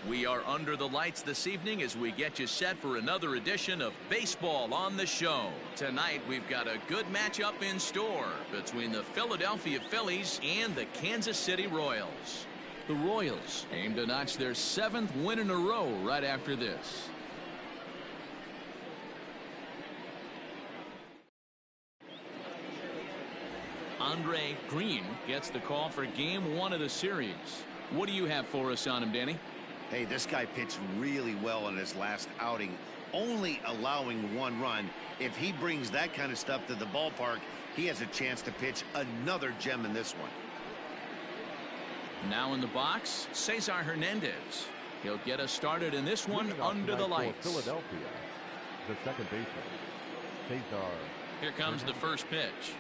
We are under the lights this evening as we get you set for another edition of Baseball on the Show. Tonight, we've got a good matchup in store between the Philadelphia Phillies and the Kansas City Royals. The Royals aim to notch their 7th win in a row right after this. Andre Green gets the call for Game 1 of the series. What do you have for us on him, Danny? Hey, this guy pitched really well in his last outing, only allowing 1 run. If he brings that kind of stuff to the ballpark, he has a chance to pitch another gem in this one. Now in the box, Cesar Hernandez. He'll get us started in this one under the lights. Philadelphia, the second baseman, Cesar. Here comes the first pitch.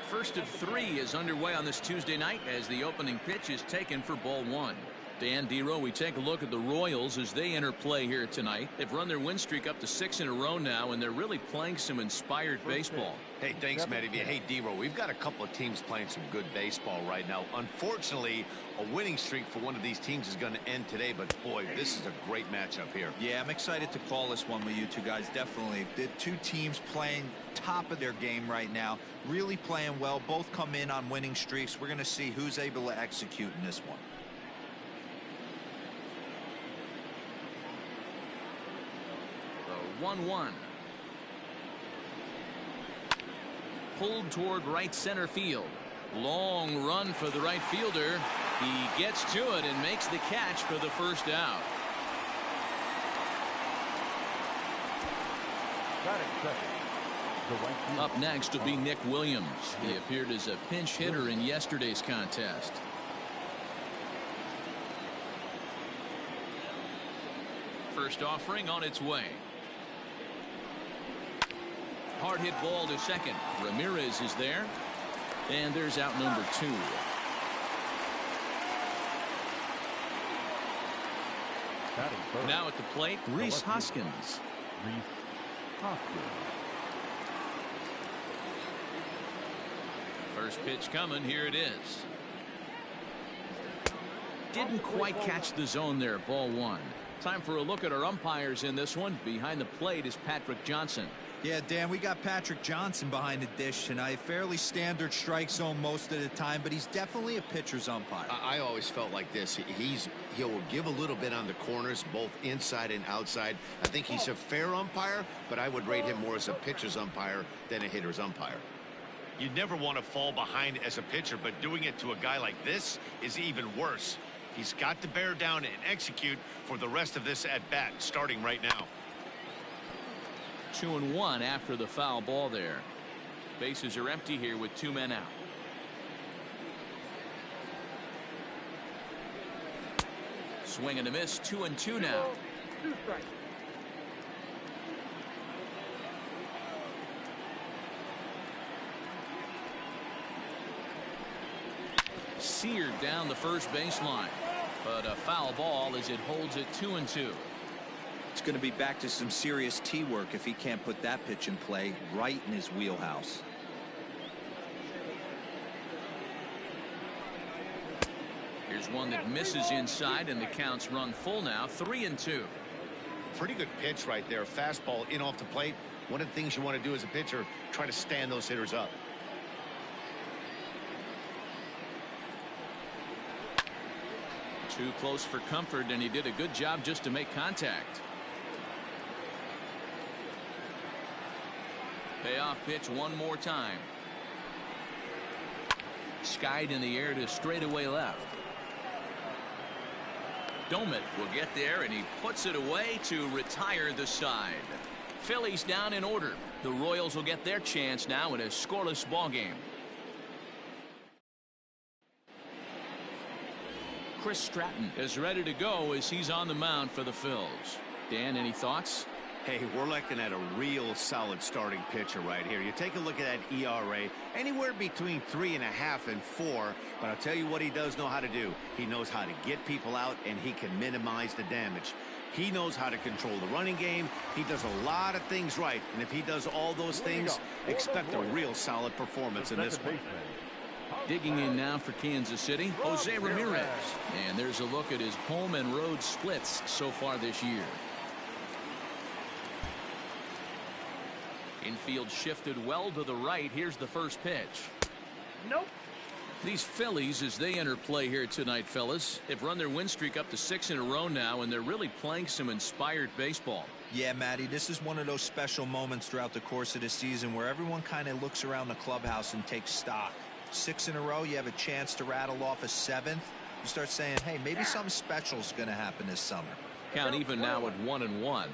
First of 3 is underway on this Tuesday night as the opening pitch is taken for ball 1. Dan Dero, we take a look at the Royals as they enter play here tonight. They've run their win streak up to 6 in a row now, and they're really playing some inspired baseball. Hey, thanks, Matty. Hey, Dero, we've got a couple of teams playing some good baseball right now. Unfortunately, a winning streak for one of these teams is going to end today, but boy, this is a great matchup here. Yeah, I'm excited to call this one with you two guys, definitely. The 2 teams playing top of their game right now, really playing well. Both come in on winning streaks. We're going to see who's able to execute in this one. The 1-1. Pulled toward right center field. Long run for the right fielder. He gets to it and makes the catch for the first out. Up next will be Nick Williams. He appeared as a pinch hitter in yesterday's contest. First offering on its way. Hard hit ball to second. Ramirez is there. And there's out number 2. Now at the plate, Rhys Hoskins. First pitch coming. Here it is. Didn't quite catch the zone there. Ball 1. Time for a look at our umpires in this one. Behind the plate is Patrick Johnson. Yeah, Dan, we got Patrick Johnson behind the dish tonight. Fairly standard strike zone most of the time, but he's definitely a pitcher's umpire. I always felt like this. He'll give a little bit on the corners, both inside and outside. I think he's a fair umpire, but I would rate him more as a pitcher's umpire than a hitter's umpire. You never want to fall behind as a pitcher, but doing it to a guy like this is even worse. He's got to bear down and execute for the rest of this at-bat, starting right now. 2-1 after the foul ball there. Bases are empty here with 2 men out. Swing and a miss. 2-2 now. Seared down the first baseline, but a foul ball as it holds it 2-2. It's going to be back to some serious tee work if he can't put that pitch in play right in his wheelhouse. Here's one that misses inside, and the count's run full now. 3-2. Pretty good pitch right there. Fastball in off the plate. One of the things you want to do as a pitcher, try to stand those hitters up. Too close for comfort, and he did a good job just to make contact. Payoff pitch one more time. Skied in the air to straightaway left. Domet will get there, and he puts it away to retire the side. Phillies down in order. The Royals will get their chance now in a scoreless ball game. Chris Stratton is ready to go as he's on the mound for the Phils. Dan, any thoughts? Hey, we're looking at a real solid starting pitcher right here. You take a look at that ERA, anywhere between 3.5 and 4. But I'll tell you what he does know how to do. He knows how to get people out, and he can minimize the damage. He knows how to control the running game. He does a lot of things right. And if he does all those things, expect a real solid performance in this one. Digging in now for Kansas City, Jose Ramirez. And there's a look at his home and road splits so far this year. Infield shifted well to the right. Here's the first pitch. Nope. These Phillies, as they enter play here tonight, fellas, have run their win streak up to 6 in a row now, and they're really playing some inspired baseball. Yeah, Matty, this is one of those special moments throughout the course of the season where everyone kind of looks around the clubhouse and takes stock. 6 in a row, you have a chance to rattle off a 7th. You start saying, hey, maybe something special is going to happen this summer. Count even now at 1-1.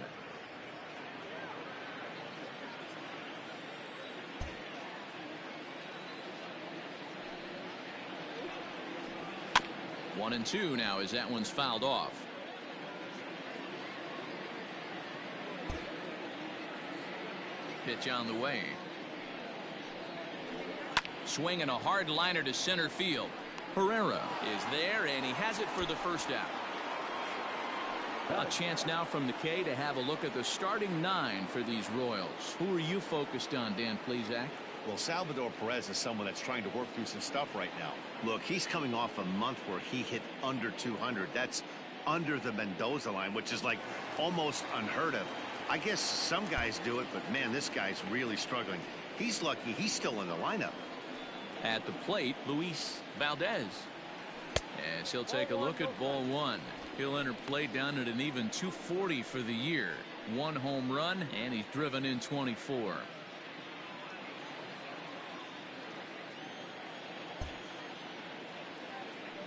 One and two now as that one's fouled off. Pitch on the way. Swinging a hard liner to center field. Herrera is there, and he has it for the first out. A chance now from the K to have a look at the starting 9 for these Royals. Who are you focused on, Dan Plesac? Well, Salvador Perez is someone that's trying to work through some stuff right now. Look, he's coming off a month where he hit under 200. That's under the Mendoza line, which is like almost unheard of. I guess some guys do it, but man, this guy's really struggling. He's lucky he's still in the lineup. At the plate, Luis Valdez. As he'll take a look at ball 1. He'll enter play down at an even 240 for the year. 1 home run, and he's driven in 24.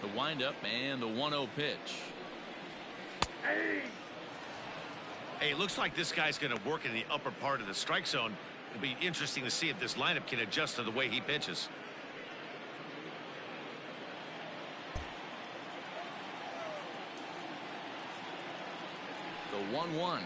The windup and the 1-0 pitch. Hey, it looks like this guy's going to work in the upper part of the strike zone. It'll be interesting to see if this lineup can adjust to the way he pitches. The 1-1.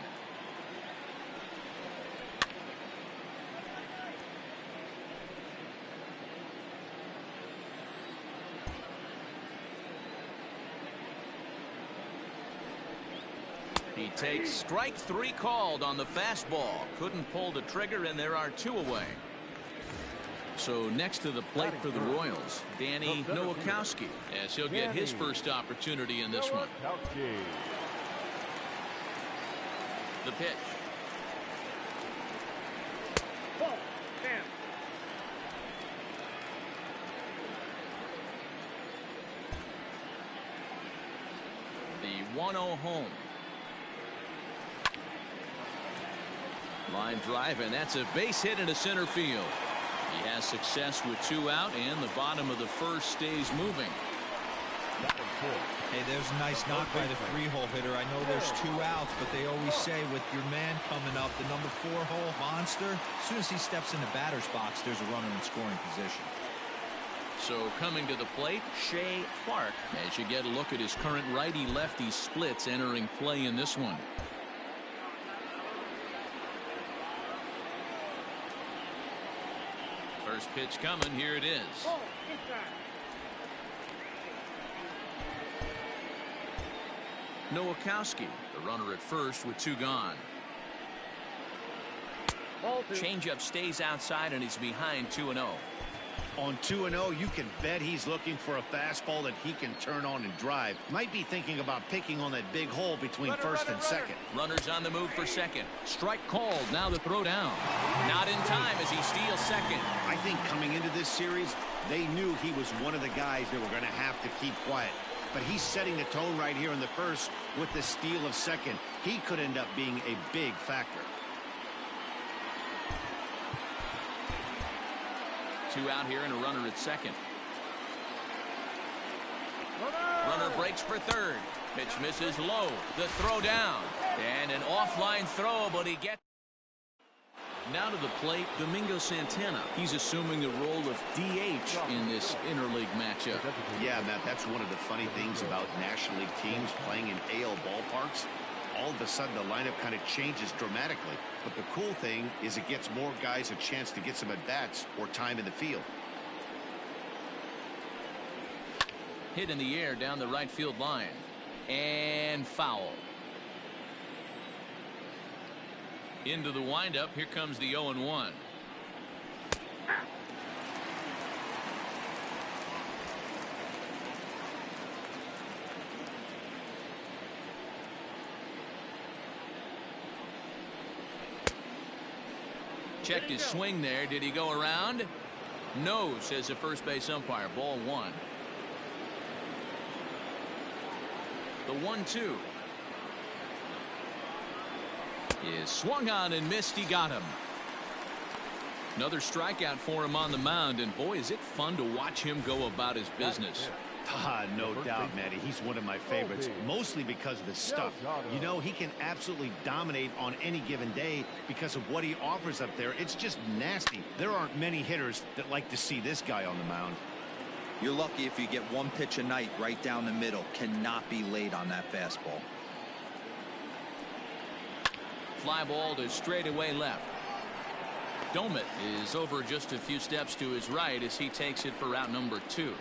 He takes strike 3 called on the fastball. Couldn't pull the trigger, and there are 2 away. So next to the plate for the Royals, Danny Nowakowski, as he'll get his first opportunity in this one. The pitch. Ball. Damn. The 1-0 home. Line drive, and that's a base hit into center field. He has success with 2 out, and the bottom of the first stays moving. Hey, there's a nice knock by the 3-hole hitter. I know there's 2 outs, but they always say with your man coming up, the number 4-hole monster, as soon as he steps in the batter's box, there's a runner in scoring position. So coming to the plate, Shea Clark, as you get a look at his current righty-lefty splits entering play in this one. First pitch coming. Here it is. Ball. Inside. Nowakowski, the runner at first with 2 gone. Ball 2. Changeup stays outside, and he's behind 2-0. On 2-0, you can bet he's looking for a fastball that he can turn on and drive. Might be thinking about picking on that big hole between first and second. Runners on the move for second. Strike called. Now the throw down. Not in time as he steals second. I think coming into this series, they knew he was one of the guys that were going to have to keep quiet. But he's setting the tone right here in the first with the steal of second. He could end up being a big factor. 2 out here and a runner at second. Runner breaks for third. Pitch misses low. The throw down. And an offline throw, but he gets. Now to the plate, Domingo Santana. He's assuming the role of DH in this interleague matchup. Yeah, Matt, that's one of the funny things about National League teams playing in AL ballparks. All of a sudden, the lineup kind of changes dramatically. But the cool thing is it gets more guys a chance to get some at-bats or time in the field. Hit in the air down the right field line. And foul. Into the windup. Here comes the 0-1. Checked his swing there. Did he go around? No, says the first base umpire. Ball one. The 1-2 is swung on and missed. He got him. Another strikeout for him on the mound, and boy, is it fun to watch him go about his business. No doubt, Matty. He's one of my favorites, mostly because of his stuff. You know, he can absolutely dominate on any given day because of what he offers up there. It's just nasty. There aren't many hitters that like to see this guy on the mound. You're lucky if you get one pitch a night right down the middle. Cannot be late on that fastball. Fly ball to straightaway left. Domit is over just a few steps to his right as he takes it for route number 2.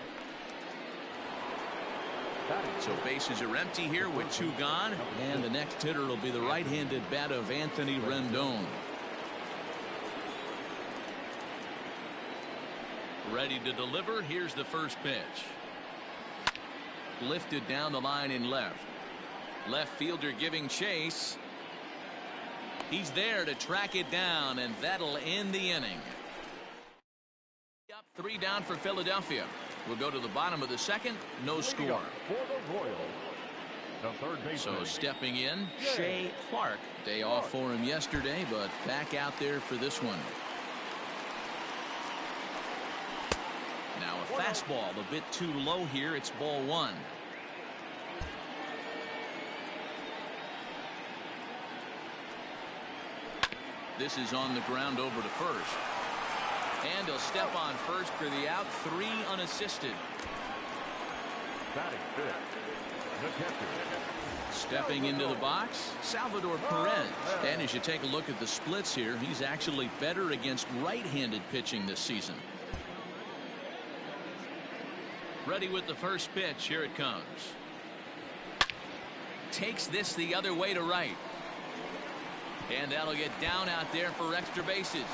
So bases are empty here with 2 gone, and the next hitter will be the right-handed bat of Anthony Rendon. Ready to deliver. Here's the first pitch. Lifted down the line in left. Left fielder giving chase. He's there to track it down, and that'll end the inning. Up 3 down for Philadelphia. We'll go to the bottom of the second. No score. For the Royals, the third baseman. So stepping in, Shea Clark. Day off for him yesterday, but back out there for this one. Now a fastball a bit too low here. It's ball 1. This is on the ground over to first. And he'll step on first for the out. 3 unassisted. Batting fifth, the catcher. Stepping into the box, Salvador Perez. And as you take a look at the splits here, he's actually better against right-handed pitching this season. Ready with the first pitch. Here it comes. Takes this the other way to right. And that'll get down out there for extra bases.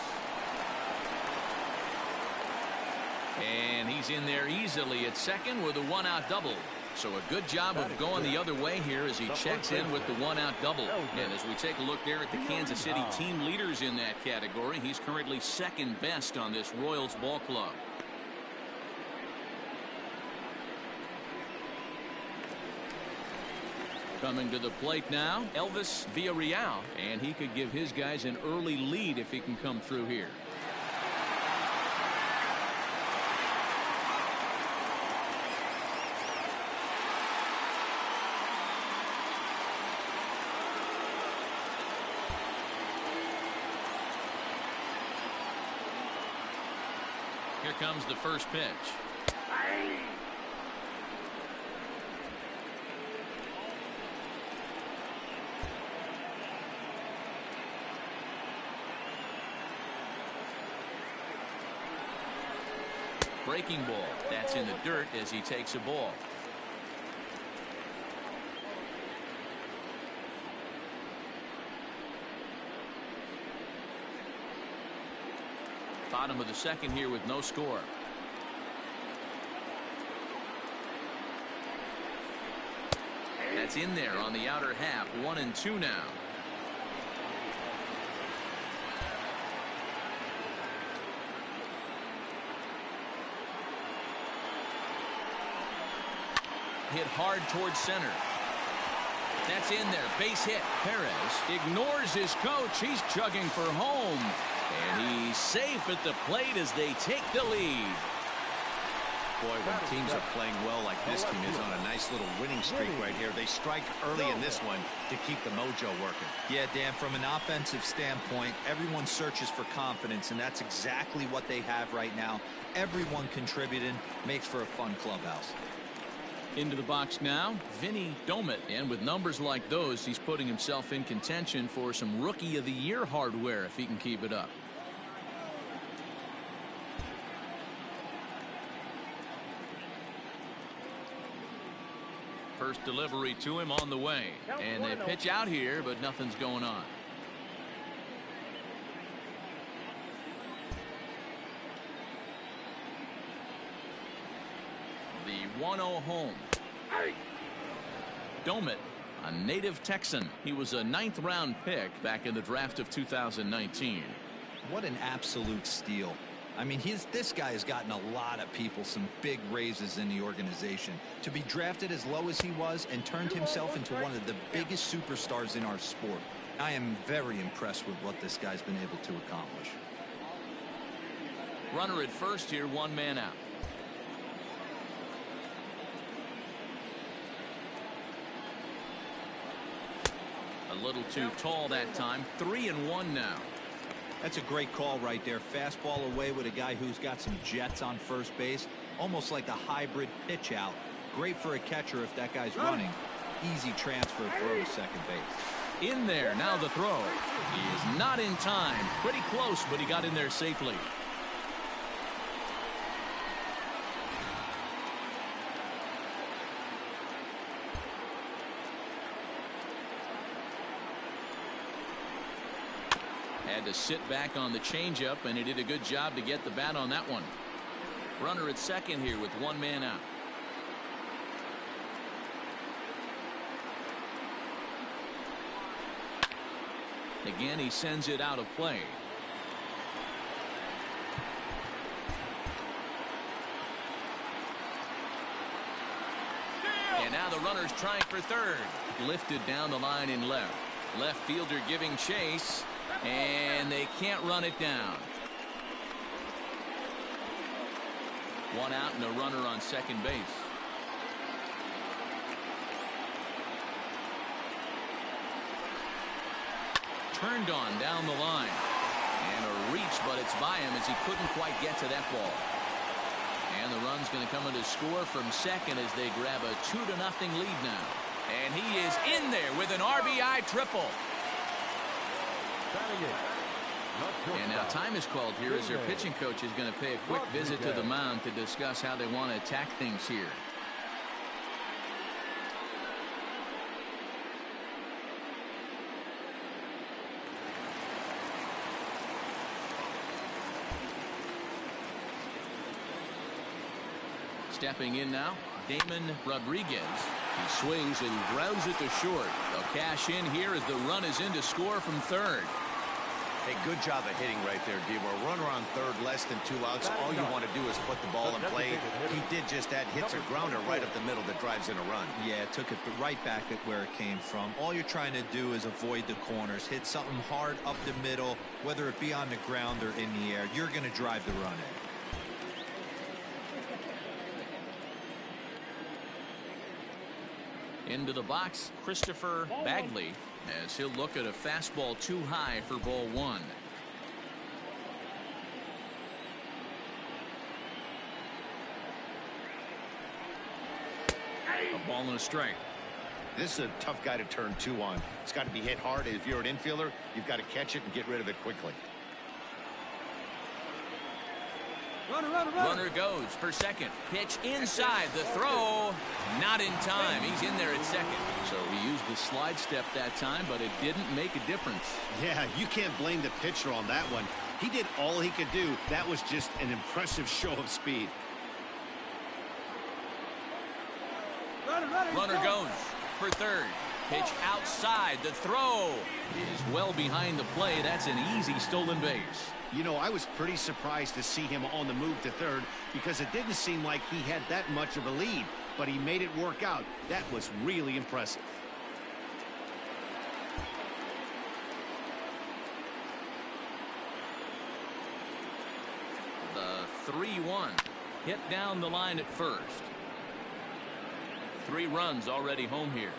And he's in there easily at second with a 1-out double. So a good job of going the other way here as he checks in with the 1-out double. And as we take a look there at the Kansas City team leaders in that category, he's currently second best on this Royals ball club. Coming to the plate now, Elvis Villarreal, and he could give his guys an early lead if he can come through here. Here comes the first pitch. Breaking ball. That's in the dirt as he takes a ball. Bottom of the second here with no score. That's in there on the outer half. 1-2 now. Hit hard towards center. That's in there. Base hit. Perez ignores his coach. He's chugging for home. And he's safe at the plate as they take the lead. Boy, when teams are playing well like this team is on a nice little winning streak right here, they strike early in this one to keep the mojo working. Yeah, Dan, from an offensive standpoint, everyone searches for confidence, and that's exactly what they have right now. Everyone contributing makes for a fun clubhouse. Into the box now, Vinny Domit. And with numbers like those, he's putting himself in contention for some Rookie of the Year hardware if he can keep it up. First delivery to him on the way. And they pitch out here, but nothing's going on. The 1-0 home. Domit, a native Texan. He was a 9th round pick back in the draft of 2019. What an absolute steal. I mean, this guy has gotten a lot of people some big raises in the organization. To be drafted as low as he was and turned himself into one of the biggest superstars in our sport. I am very impressed with what this guy's been able to accomplish. Runner at first here, one man out. A little too tall that time. 3-1 now. That's a great call right there. Fastball away with a guy who's got some jets on first base. Almost like a hybrid pitch out. Great for a catcher if that guy's running. Easy transfer throw to second base. In there, now the throw. He is not in time. Pretty close, but he got in there safely. Had to sit back on the changeup, and he did a good job to get the bat on that one. Runner at second here with one man out. Again, he sends it out of play. And now the runner's trying for third. Lifted down the line in left. Left fielder giving chase. And they can't run it down. One out and a runner on second base. Turned on down the line. And a reach, but it's by him as he couldn't quite get to that ball. And the run's going to come in to score from second as they grab a 2-0 lead now. And he is in there with an RBI triple. And now time is called here as their pitching coach is going to pay a quick visit to the mound to discuss how they want to attack things here. Stepping in now, Damon Rodriguez. He swings and grounds it to short. They'll cash in here as the run is in to score from third. Hey, good job of hitting right there, Debo. Runner on third, less than 2 outs. All you want to do is put the ball in play. He did just that. Hits a grounder right up the middle that drives in a run. Yeah, took it right back at where it came from. All you're trying to do is avoid the corners. Hit something hard up the middle, whether it be on the ground or in the air. You're going to drive the run in. Into the box, Christopher Bagley, as he'll look at a fastball too high for ball one. A ball and a strike. This is a tough guy to turn 2 on. It's got to be hit hard. If you're an infielder, you've got to catch it and get rid of it quickly. Runner goes for second. Pitch inside. The throw. Not in time. He's in there at second. So he used the slide step that time, but it didn't make a difference. Yeah, you can't blame the pitcher on that one. He did all he could do. That was just an impressive show of speed. Runner goes for third. Pitch outside. The throw is well behind the play. That's an easy stolen base. You know, I was pretty surprised to see him on the move to third because it didn't seem like he had that much of a lead, but he made it work out. That was really impressive. The 3-1 hit down the line at first. 3 runs already home here.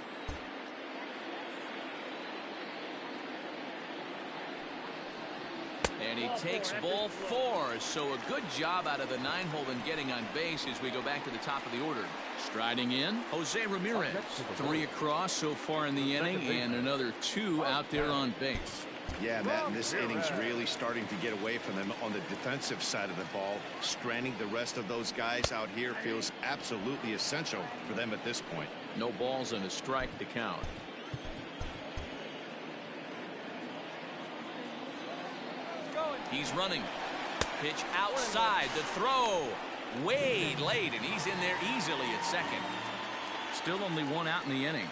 And he takes ball 4. So a good job out of the 9-hole in getting on base as we go back to the top of the order. Striding in, Jose Ramirez. 3 across so far in the inning and another 2 out there on base. Yeah, Matt, and this inning's really starting to get away from them on the defensive side of the ball. Stranding the rest of those guys out here feels absolutely essential for them at this point. No balls and a strike to count. He's running. Pitch outside. The throw. Way late, and he's in there easily at second. Still only 1 out in the inning.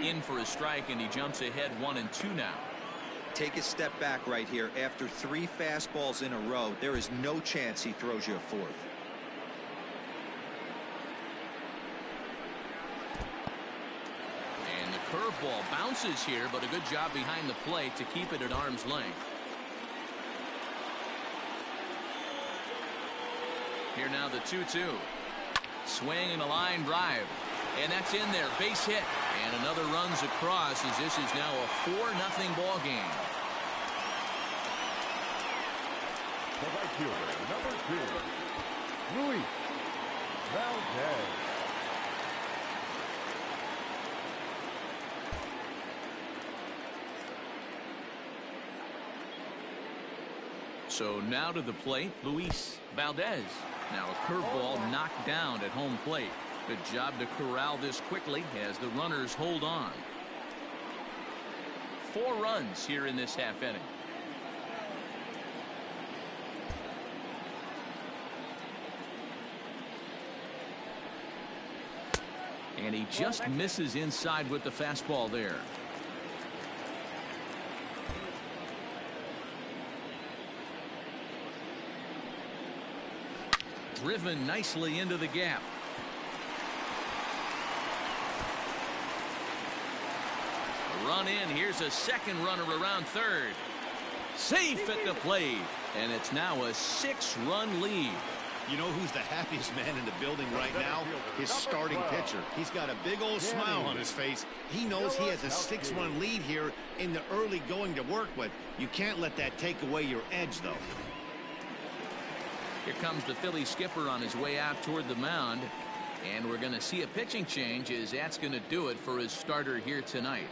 In for a strike, and he jumps ahead 1-2 now. Take a step back right here. After 3 fastballs in a row, there is no chance he throws you a 4th. And the curveball bounces here, but a good job behind the plate to keep it at arm's length. Here now the 2-2. Swing and a line drive. And that's in there. Base hit. And another runs across as this is now a 4-0 ball game. The right fielder, number 2, Luis Valdez. So now to the plate, Luis Valdez. Now a curveball knocked down at home plate. Good job to corral this quickly as the runners hold on. 4 runs here in this half inning. And he just misses inside with the fastball there. Driven nicely into the gap. A run in. Here's a second runner around third. Safe at the plate. And it's now a 6-run lead. You know who's the happiest man in the building right now? His starting pitcher. He's got a big old smile on his face. He knows he has a 6-run lead here in the early going to work with. You can't let that take away your edge, though. Here comes the Philly skipper on his way out toward the mound. And we're going to see a pitching change as that's going to do it for his starter here tonight.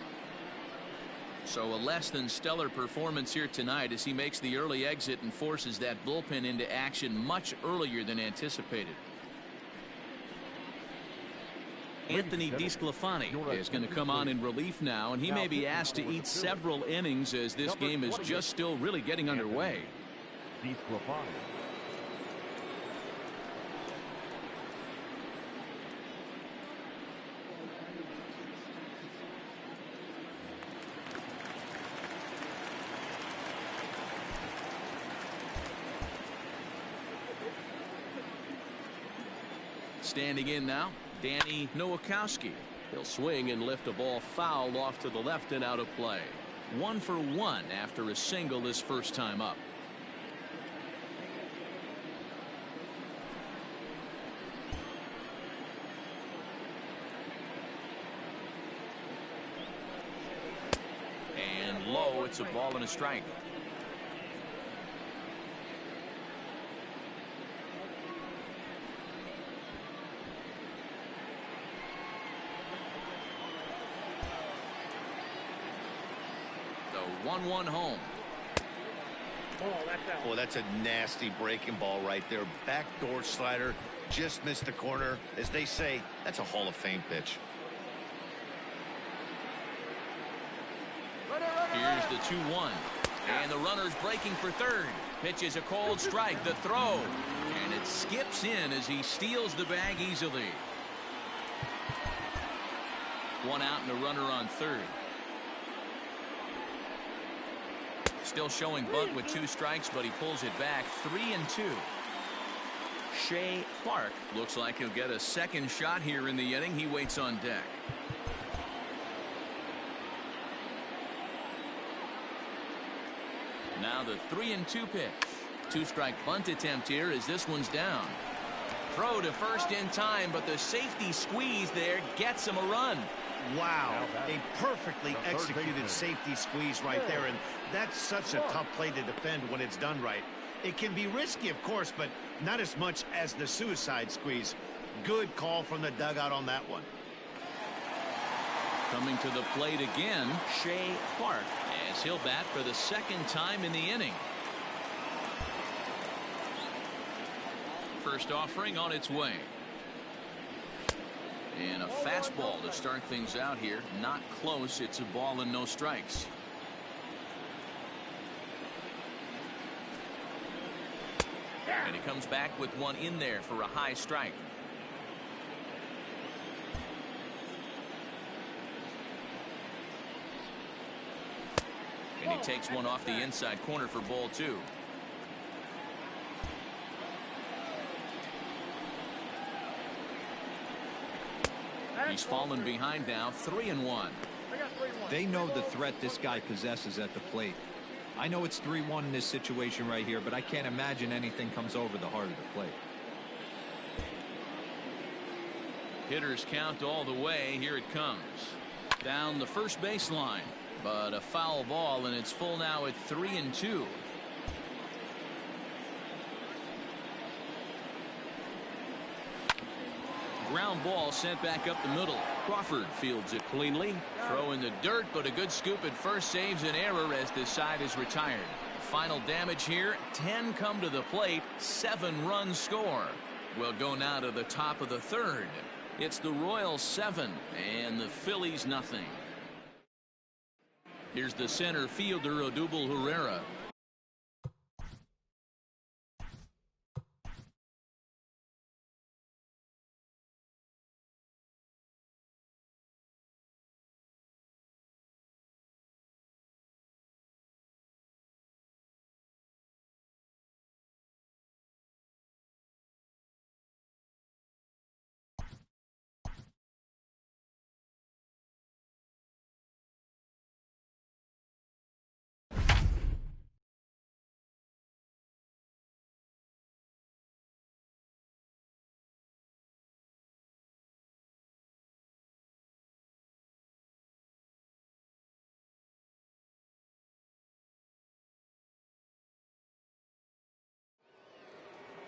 So a less than stellar performance here tonight as he makes the early exit and forces that bullpen into action much earlier than anticipated. Anthony DeSclafani is going to come on in relief now, and he may be asked to eat several innings as this game is just still really getting underway. DeSclafani. Standing in now, Danny Nowakowski. He'll swing and lift a ball foul off to the left and out of play. 1 for 1 after a single his first time up. And low, it's a ball and a strike. The 1-1 home. Oh, that's a nasty breaking ball right there. Backdoor slider, just missed the corner. As they say, that's a Hall of Fame pitch. Here's the 2-1. And the runner's breaking for third. Pitch is a cold strike. The throw. And it skips in as he steals the bag easily. 1 out and a runner on third. Still showing bunt with 2 strikes, but he pulls it back. 3-2. Shea Clark looks like he'll get a second shot here in the inning. He waits on deck. Now the 3-2 pitch. 2-strike bunt attempt here as this one's down. Throw to first in time, but the safety squeeze there gets him a run. Wow, a perfectly executed safety squeeze right there, and that's such a tough play to defend when it's done right. It can be risky, of course, but not as much as the suicide squeeze. Good call from the dugout on that one. Coming to the plate again, Shea Clark, as he'll bat for the second time in the inning. First offering on its way. And a fastball to start things out here. Not close. It's a ball and no strikes. And he comes back with one in there for a high strike. And he takes one off the inside corner for ball 2. He's fallen behind now, 3-1. They know the threat this guy possesses at the plate. I know it's 3-1 in this situation right here, but I can't imagine anything comes over the heart of the plate. Hitters count all the way. Here it comes. Down the first baseline, but a foul ball, and it's full now at 3-2. Ground ball sent back up the middle. Crawford fields it cleanly. Throw in the dirt, but a good scoop at first saves an error as this side is retired. Final damage here, 10 come to the plate, 7 runs score. We'll go now to the top of the third. It's the Royals 7 and the Phillies nothing. Here's the center fielder, Odubel Herrera.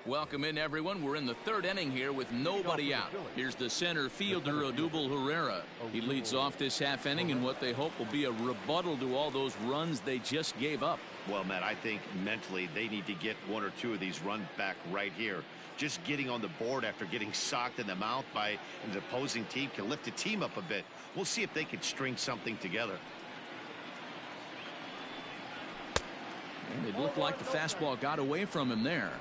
Welcome in, everyone. We're in the third inning here with nobody out. Here's the center fielder, Odubel Herrera. He leads off this half inning in what they hope will be a rebuttal to all those runs they just gave up. Well, Matt, I think mentally they need to get 1 or 2 of these runs back right here. Just getting on the board after getting socked in the mouth by an opposing team can lift the team up a bit. We'll see if they can string something together. And it looked like the fastball got away from him there.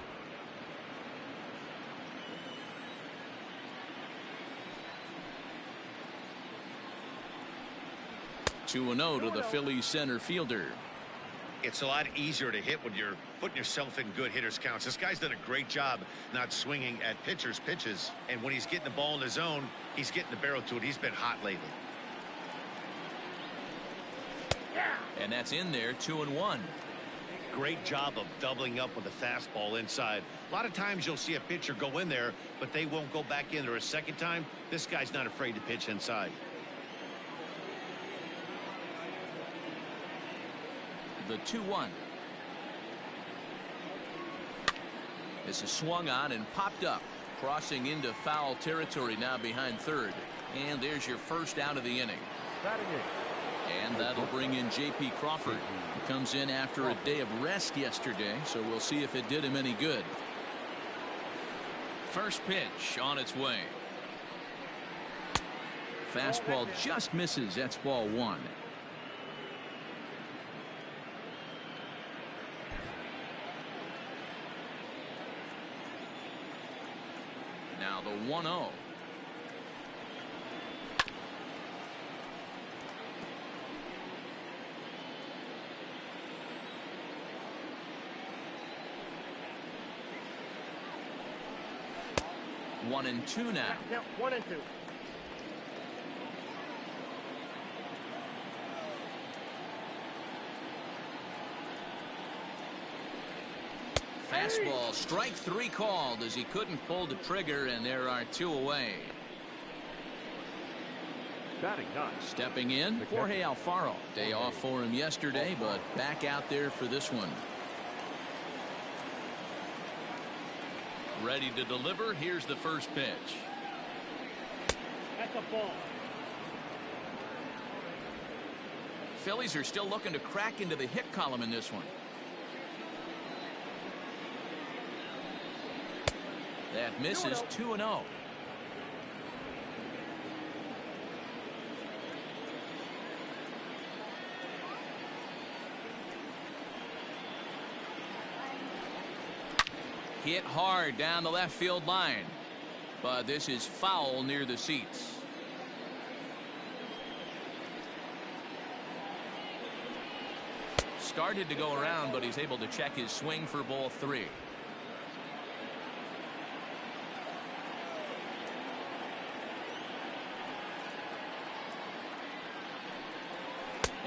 2-0 to the Phillies center fielder. It's a lot easier to hit when you're putting yourself in good hitters counts. This guy's done a great job not swinging at pitchers' pitches. And when he's getting the ball in his zone, he's getting the barrel to it. He's been hot lately. And that's in there, 2-1. Great job of doubling up with a fastball inside. A lot of times you'll see a pitcher go in there, but they won't go back in there a second time. This guy's not afraid to pitch inside. The 2-1. This is swung on and popped up, crossing into foul territory now behind third. And there's your first out of the inning. And that'll bring in J.P. Crawford. He comes in after a day of rest yesterday, so we'll see if it did him any good. First pitch on its way. Fastball just misses. That's ball 1. Now the 1-0. One and two now. Now 1 and 2. Fastball, strike 3 called as he couldn't pull the trigger, and there are 2 away. Batting 9. Stepping in, Jorge Alfaro. Day off for him yesterday, but back out there for this one. Ready to deliver. Here's the first pitch. That's a ball. Phillies are still looking to crack into the hit column in this one. That misses. 2-0. Hit hard down the left field line, but this is foul near the seats. started to go around, but he's able to check his swing for ball 3.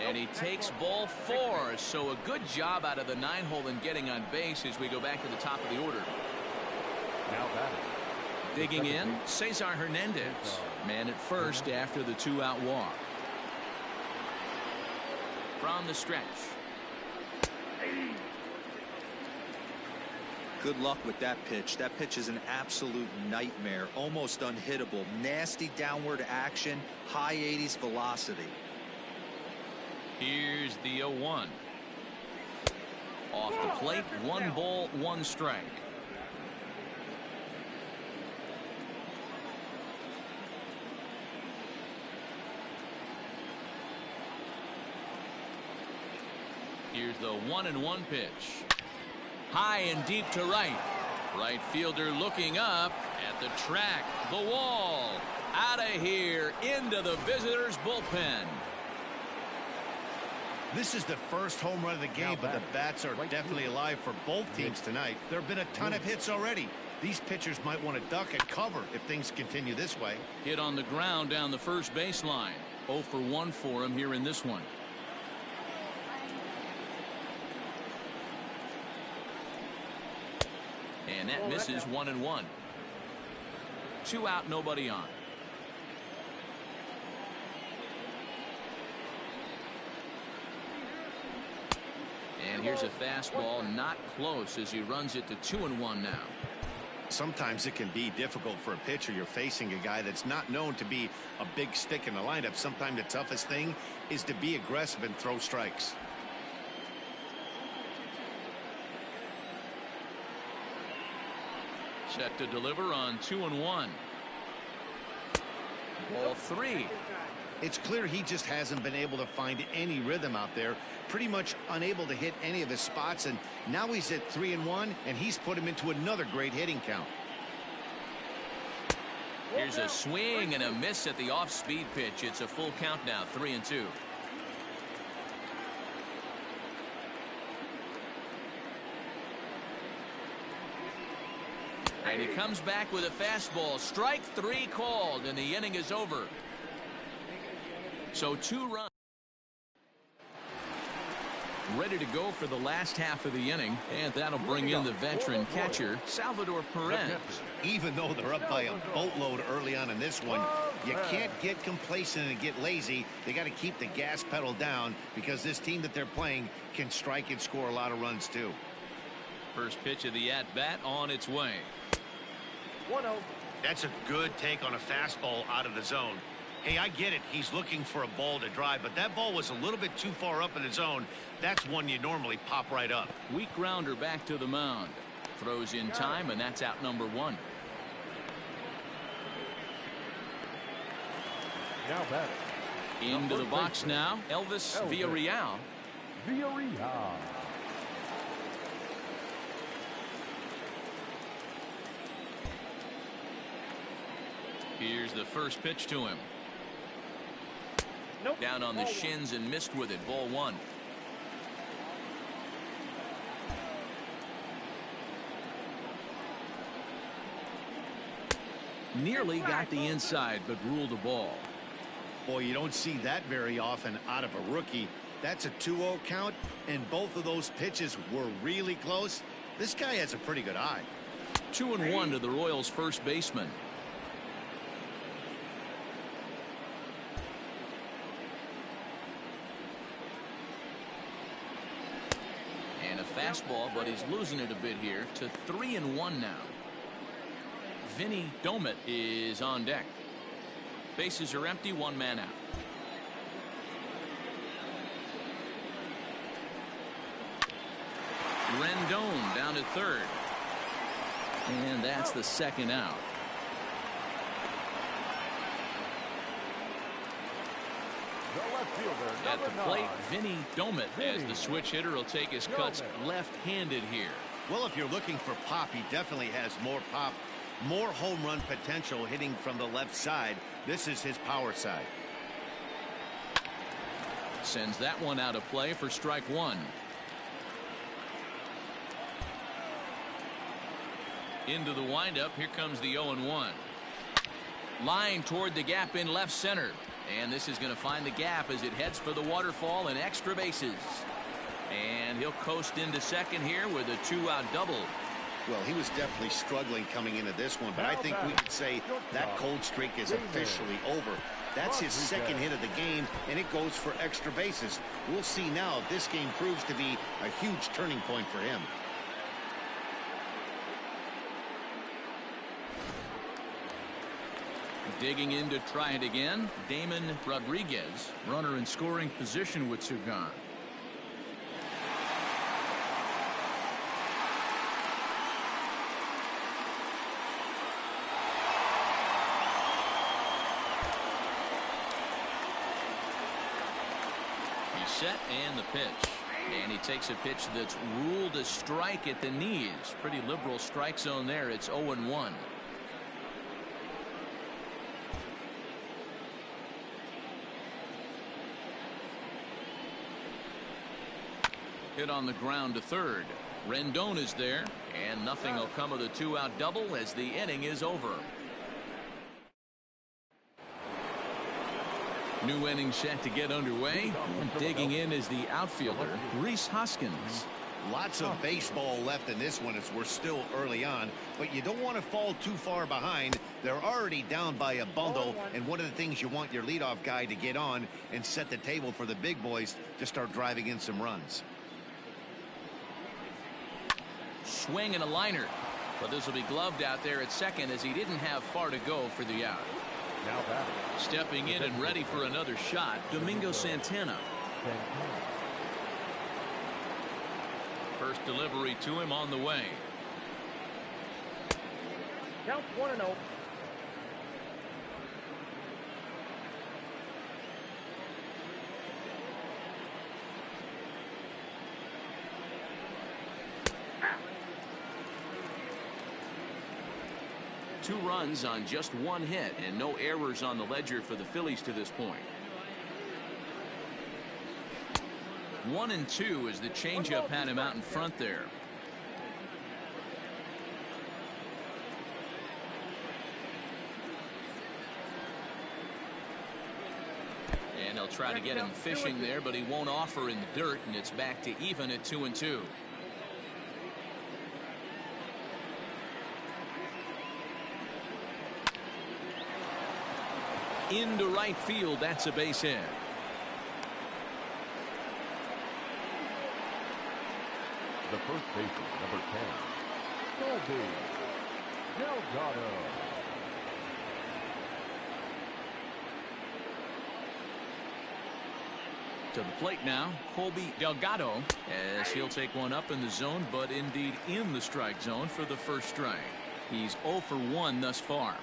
And he takes ball 4. So a good job out of the 9-hole in getting on base as we go back to the top of the order. Now batting. Digging in, Cesar Hernandez. Man at first after the 2-out walk. From the stretch. Good luck with that pitch. That pitch is an absolute nightmare. Almost unhittable. Nasty downward action. High 80s velocity. Here's the 0-1. Off the plate, 1 ball, 1 strike. Here's the 1-1 pitch. High and deep to right. Right fielder looking up at the track. The wall. Out of here into the visitors' bullpen. This is the first home run of the game, but the bats are definitely alive for both teams tonight. There have been a ton of hits already. These pitchers might want to duck and cover if things continue this way. Hit on the ground down the first baseline. 0 for 1 for him here in this one. And that misses 1-1. 2 out, nobody on. And here's a fastball, not close, as he runs it to 2-1 now. Sometimes it can be difficult for a pitcher. You're facing a guy that's not known to be a big stick in the lineup. Sometimes the toughest thing is to be aggressive and throw strikes. Set to deliver on 2-1. Ball 3. It's clear he just hasn't been able to find any rhythm out there. Pretty much unable to hit any of his spots, and now he's at 3-1, and he's put him into another great hitting count. Here's a swing and a miss at the off-speed pitch. It's a full count now, 3-2. And he comes back with a fastball. Strike 3 called, and the inning is over. So 2 runs. Ready to go for the last half of the inning, and that'll bring in the veteran catcher, Salvador Perez. Even though they're up by a boatload early on in this one, you can't get complacent and get lazy. They got to keep the gas pedal down because this team that they're playing can strike and score a lot of runs too. First pitch of the at-bat on its way. 1-0. That's a good take on a fastball out of the zone. Hey, I get it. He's looking for a ball to drive, but that ball was a little bit too far up in the zone. That's one you normally pop right up. Weak grounder back to the mound. Throws in time, and that's out number 1. Now batting. Into the box now, Elvis Villarreal. Villarreal. Here's the first pitch to him. Nope. Down on the shins and missed with it. Ball 1. Nearly got the inside, but ruled a ball. Boy, you don't see that very often out of a rookie. That's a 2-0 count, and both of those pitches were really close. This guy has a pretty good eye. 2-1 to the Royals' first baseman. And a fastball, but he's losing it a bit here to 3-1 now. Vinny Domet is on deck. Bases are empty, 1 man out. Rendon down at third. And that's the second out. The left fielder, At the number plate, 9. Vinny Domet, as the switch hitter will take his cuts left-handed here. Well, if you're looking for pop, he definitely has more pop, more home run potential hitting from the left side. This is his power side. Sends that one out of play for strike 1. Into the windup. Here comes the 0-1. Line toward the gap in left center. And this is going to find the gap as it heads for the waterfall and extra bases. And he'll coast into second here with a 2-out double. Well, he was definitely struggling coming into this one, but I think we could say that cold streak is officially over. That's his second hit of the game, and it goes for extra bases. We'll see now if this game proves to be a huge turning point for him. Digging in to try it again, Damon Rodriguez. Runner in scoring position with two gone. He's set and the pitch. And he takes a pitch that's ruled a strike at the knees. Pretty liberal strike zone there. It's 0-1. Hit on the ground to third. Rendon is there, and nothing will come of the 2-out double as the inning is over. New inning set to get underway. And digging in is the outfielder, Rhys Hoskins. Lots of baseball left in this one as we're still early on, but you don't want to fall too far behind. They're already down by a bundle, and one of the things you want your leadoff guy to get on and set the table for the big boys to start driving in some runs. Swing and a liner, but this will be gloved out there at second as he didn't have far to go for the out. Now batting. Stepping in and ready for another shot, Domingo Santana. First delivery to him on the way. Count 1-0. Two runs on just one hit and no errors on the ledger for the Phillies to this point. 1-2 as the changeup had him out in front there. And they'll try to get him fishing there, but he won't offer in the dirt, and it's back to even at 2-2. Into right field, that's a base hit. The first baseman, number 10, Colby Delgado. To the plate now, Colby Delgado, as he'll take one up in the zone, but indeed in the strike zone for the first strike. He's 0 for 1 thus far.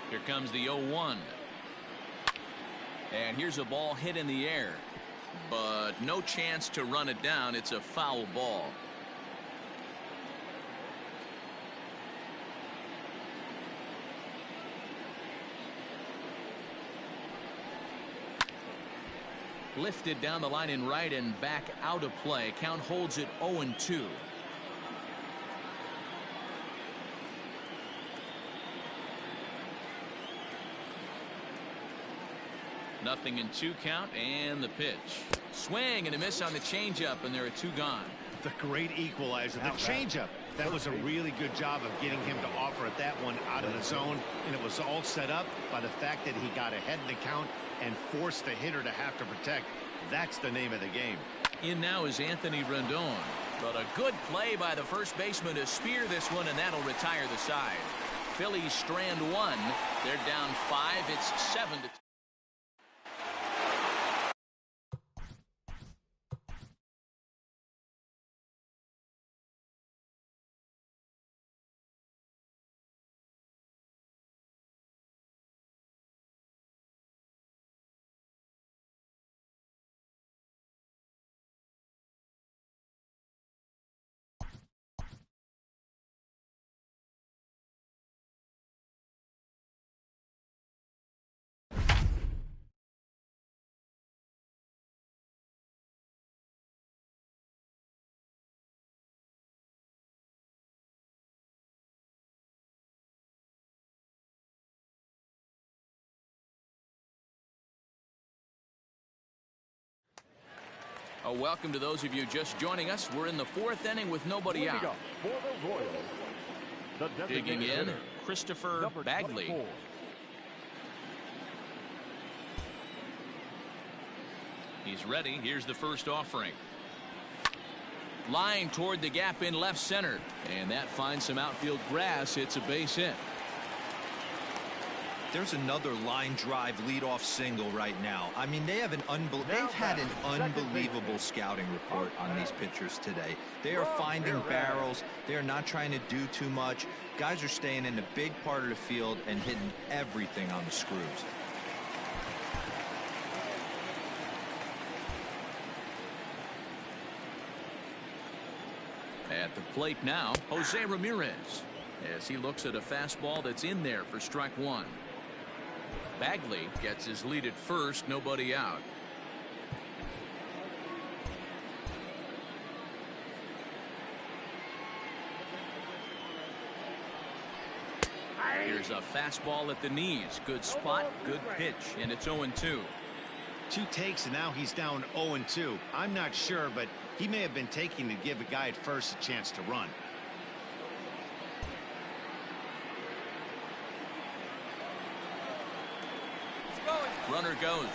Here comes the 0-1. And here's a ball hit in the air, but no chance to run it down. It's a foul ball. Lifted down the line in right and back out of play. Count holds it 0-2. Nothing in 2 count, and the pitch. Swing and a miss on the changeup, and there are 2 gone. The great equalizer, the changeup. That was a really good job of getting him to offer at that one out of the zone, and it was all set up by the fact that he got ahead in the count and forced the hitter to have to protect. That's the name of the game. In now is Anthony Rendon, but a good play by the first baseman to spear this one, and that'll retire the side. Phillies strand 1. They're down 5. It's 7-2. Welcome to those of you just joining us. We're in the 4th inning with nobody out. For the Royals, the Digging designated in, hitter, Christopher number Bagley. 24. He's ready. Here's the first offering. Line toward the gap in left center. And that finds some outfield grass. It's a base hit. There's another line drive leadoff single right now. I mean, they've had an unbelievable scouting report on these pitchers today. They are finding barrels. They are not trying to do too much. Guys are staying in the big part of the field and hitting everything on the screws. At the plate now, Jose Ramirez, as he looks at a fastball that's in there for strike one. Bagley gets his lead at first, nobody out. Here's a fastball at the knees. Good spot, good pitch, and it's 0-2. 2 takes, and now he's down 0-2. I'm not sure, but he may have been taking to give a guy at first a chance to run. Runner goes.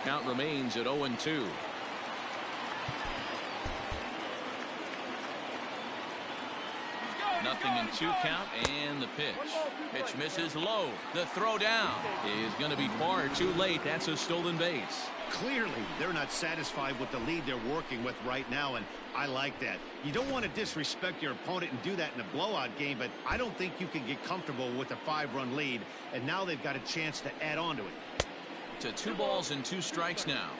Count remains at 0-2. Nothing in 2 count, and the pitch. Pitch misses low. The throw down is going to be far too late. That's a stolen base. Clearly, they're not satisfied with the lead they're working with right now, and I like that. You don't want to disrespect your opponent and do that in a blowout game, but I don't think you can get comfortable with a 5-run lead, and now they've got a chance to add on to it. To 2 balls and 2 strikes now.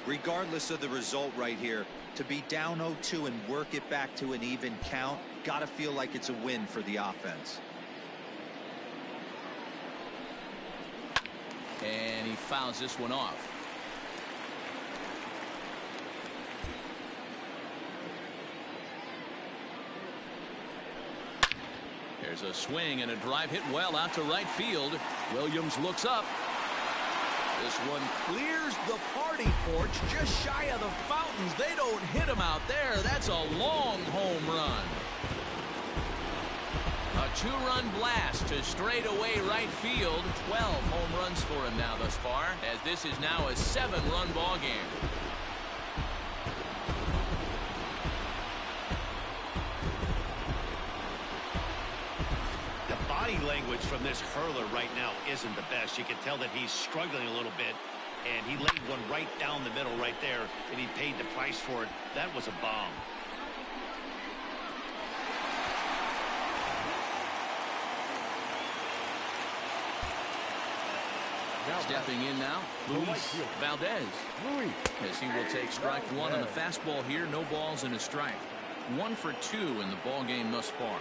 Regardless of the result right here, to be down 0-2 and work it back to an even count, gotta feel like it's a win for the offense. And he fouls this one off. There's a swing and a drive hit well out to right field. Williams looks up. This one clears the party porch just shy of the fountains. They don't hit him out there. That's a long home run. A 2-run blast to straightaway right field. 12 home runs for him now thus far, as this is now a 7-run ball game. Body language from this hurler right now isn't the best. You can tell that he's struggling a little bit, and he laid one right down the middle right there, and he paid the price for it. That was a bomb. Stepping in now, Luis Valdez, as he will take strike one on the fastball here. No balls and a strike. 1 for 2 in the ball game thus far.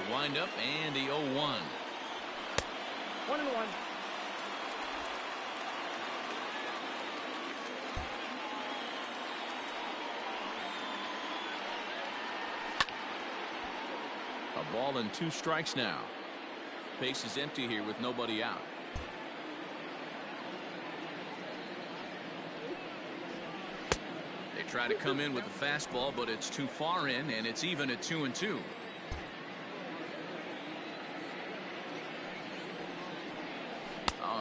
The windup and the 0-1. 1-1. A ball and 2 strikes now. Base is empty here with nobody out. They try to come in with a fastball, but it's too far in, and it's even at 2-2.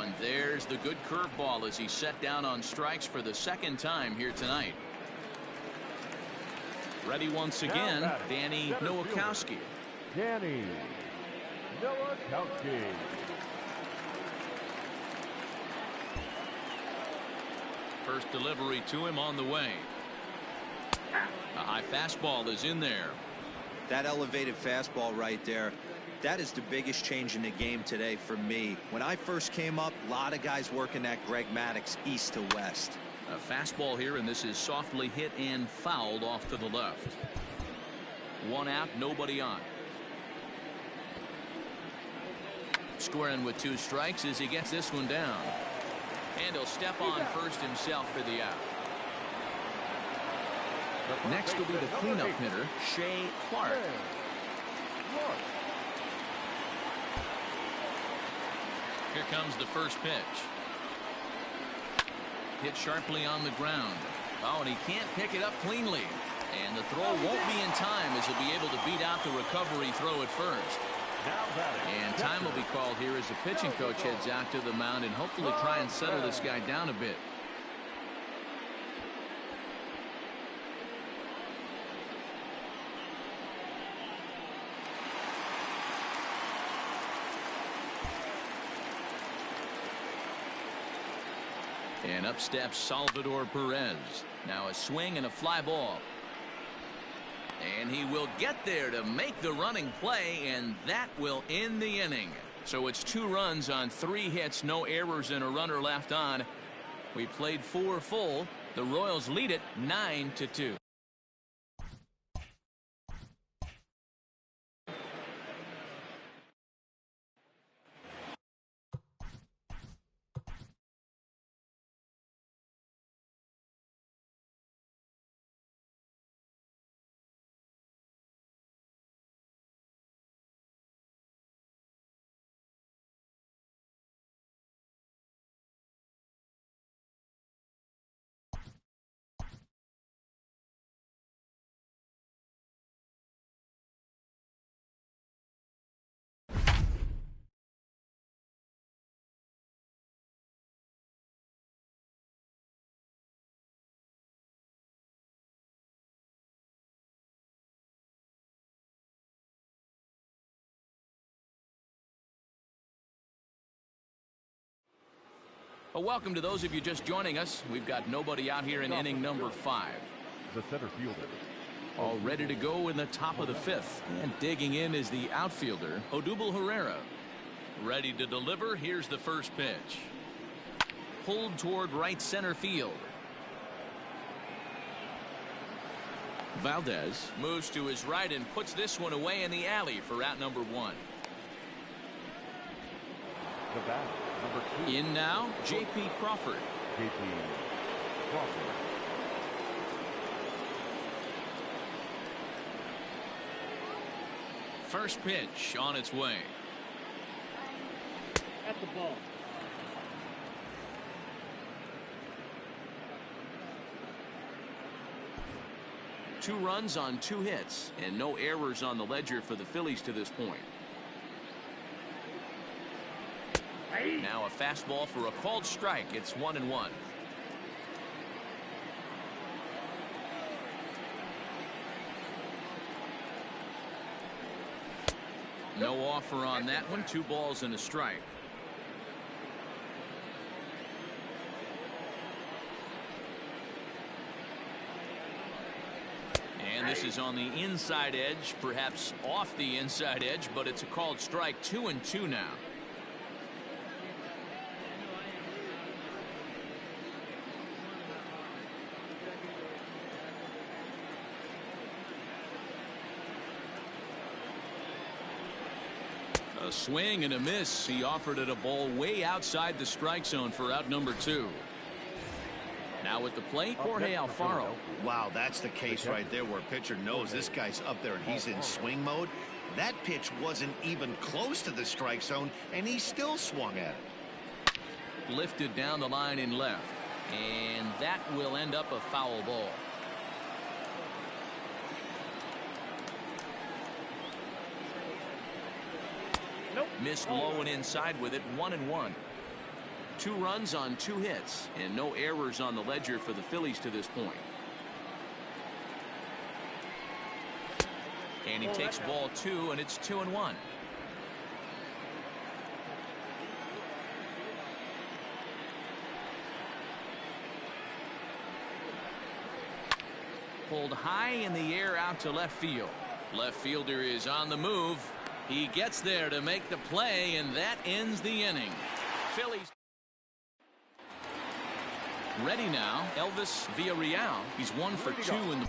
And there's the good curveball as he's set down on strikes for the 2nd time here tonight. Ready once again, Danny Nowakowski. Danny Nowakowski. First delivery to him on the way. A high fastball is in there. That elevated fastball right there, that is the biggest change in the game today for me. When I first came up, a lot of guys working that Greg Maddux east to west. A fastball here, and this is softly hit and fouled off to the left. 1 out, nobody on. Squaring with 2 strikes as he gets this one down. And he'll step on first himself for the out. Next will be the cleanup hitter, Shea Clark. Here comes the first pitch. Hit sharply on the ground. Oh, and he can't pick it up cleanly. And the throw won't be in time as he'll be able to beat out the recovery throw at first. And time will be called here as the pitching coach heads out to the mound and hopefully try and settle this guy down a bit. And up steps Salvador Perez. Now a swing and a fly ball. And he will get there to make the running play, and that will end the inning. So it's 2 runs on 3 hits, no errors, and a runner left on. We played 4 full. The Royals lead it 9-2. Well, welcome to those of you just joining us. We've got nobody out here in inning number 5. The center fielder. All ready to go in the top of the 5th. And digging in is the outfielder, Odubel Herrera. Ready to deliver. Here's the first pitch. Pulled toward right center field. Valdez moves to his right and puts this one away in the alley for out number 1. The bat, number 2. In now, J.P. Crawford. J.P. Crawford. First pitch on its way. At the ball. Two runs on 2 hits and no errors on the ledger for the Phillies to this point. Now a fastball for a called strike. It's 1-1. No offer on that one. 2 balls and a strike. And this is on the inside edge, perhaps off the inside edge, but it's a called strike. 2-2 now. A swing and a miss. He offered it a ball way outside the strike zone for out number 2. Now at the plate, Jorge Alfaro. Wow, that's the case right there where a pitcher knows this guy's up there and he's in swing mode. That pitch wasn't even close to the strike zone, and he still swung at it. Lifted down the line in left. And that will end up a foul ball. Nope. Missed low and inside with it. 1-1. 2 runs on 2 hits and no errors on the ledger for the Phillies to this point. And he takes ball 2, and it's 2-1. Pulled high in the air out to left field. Left fielder is on the move. He gets there to make the play, and that ends the inning. Phillies ready now. Elvis Villarreal. He's 1 for 2 in the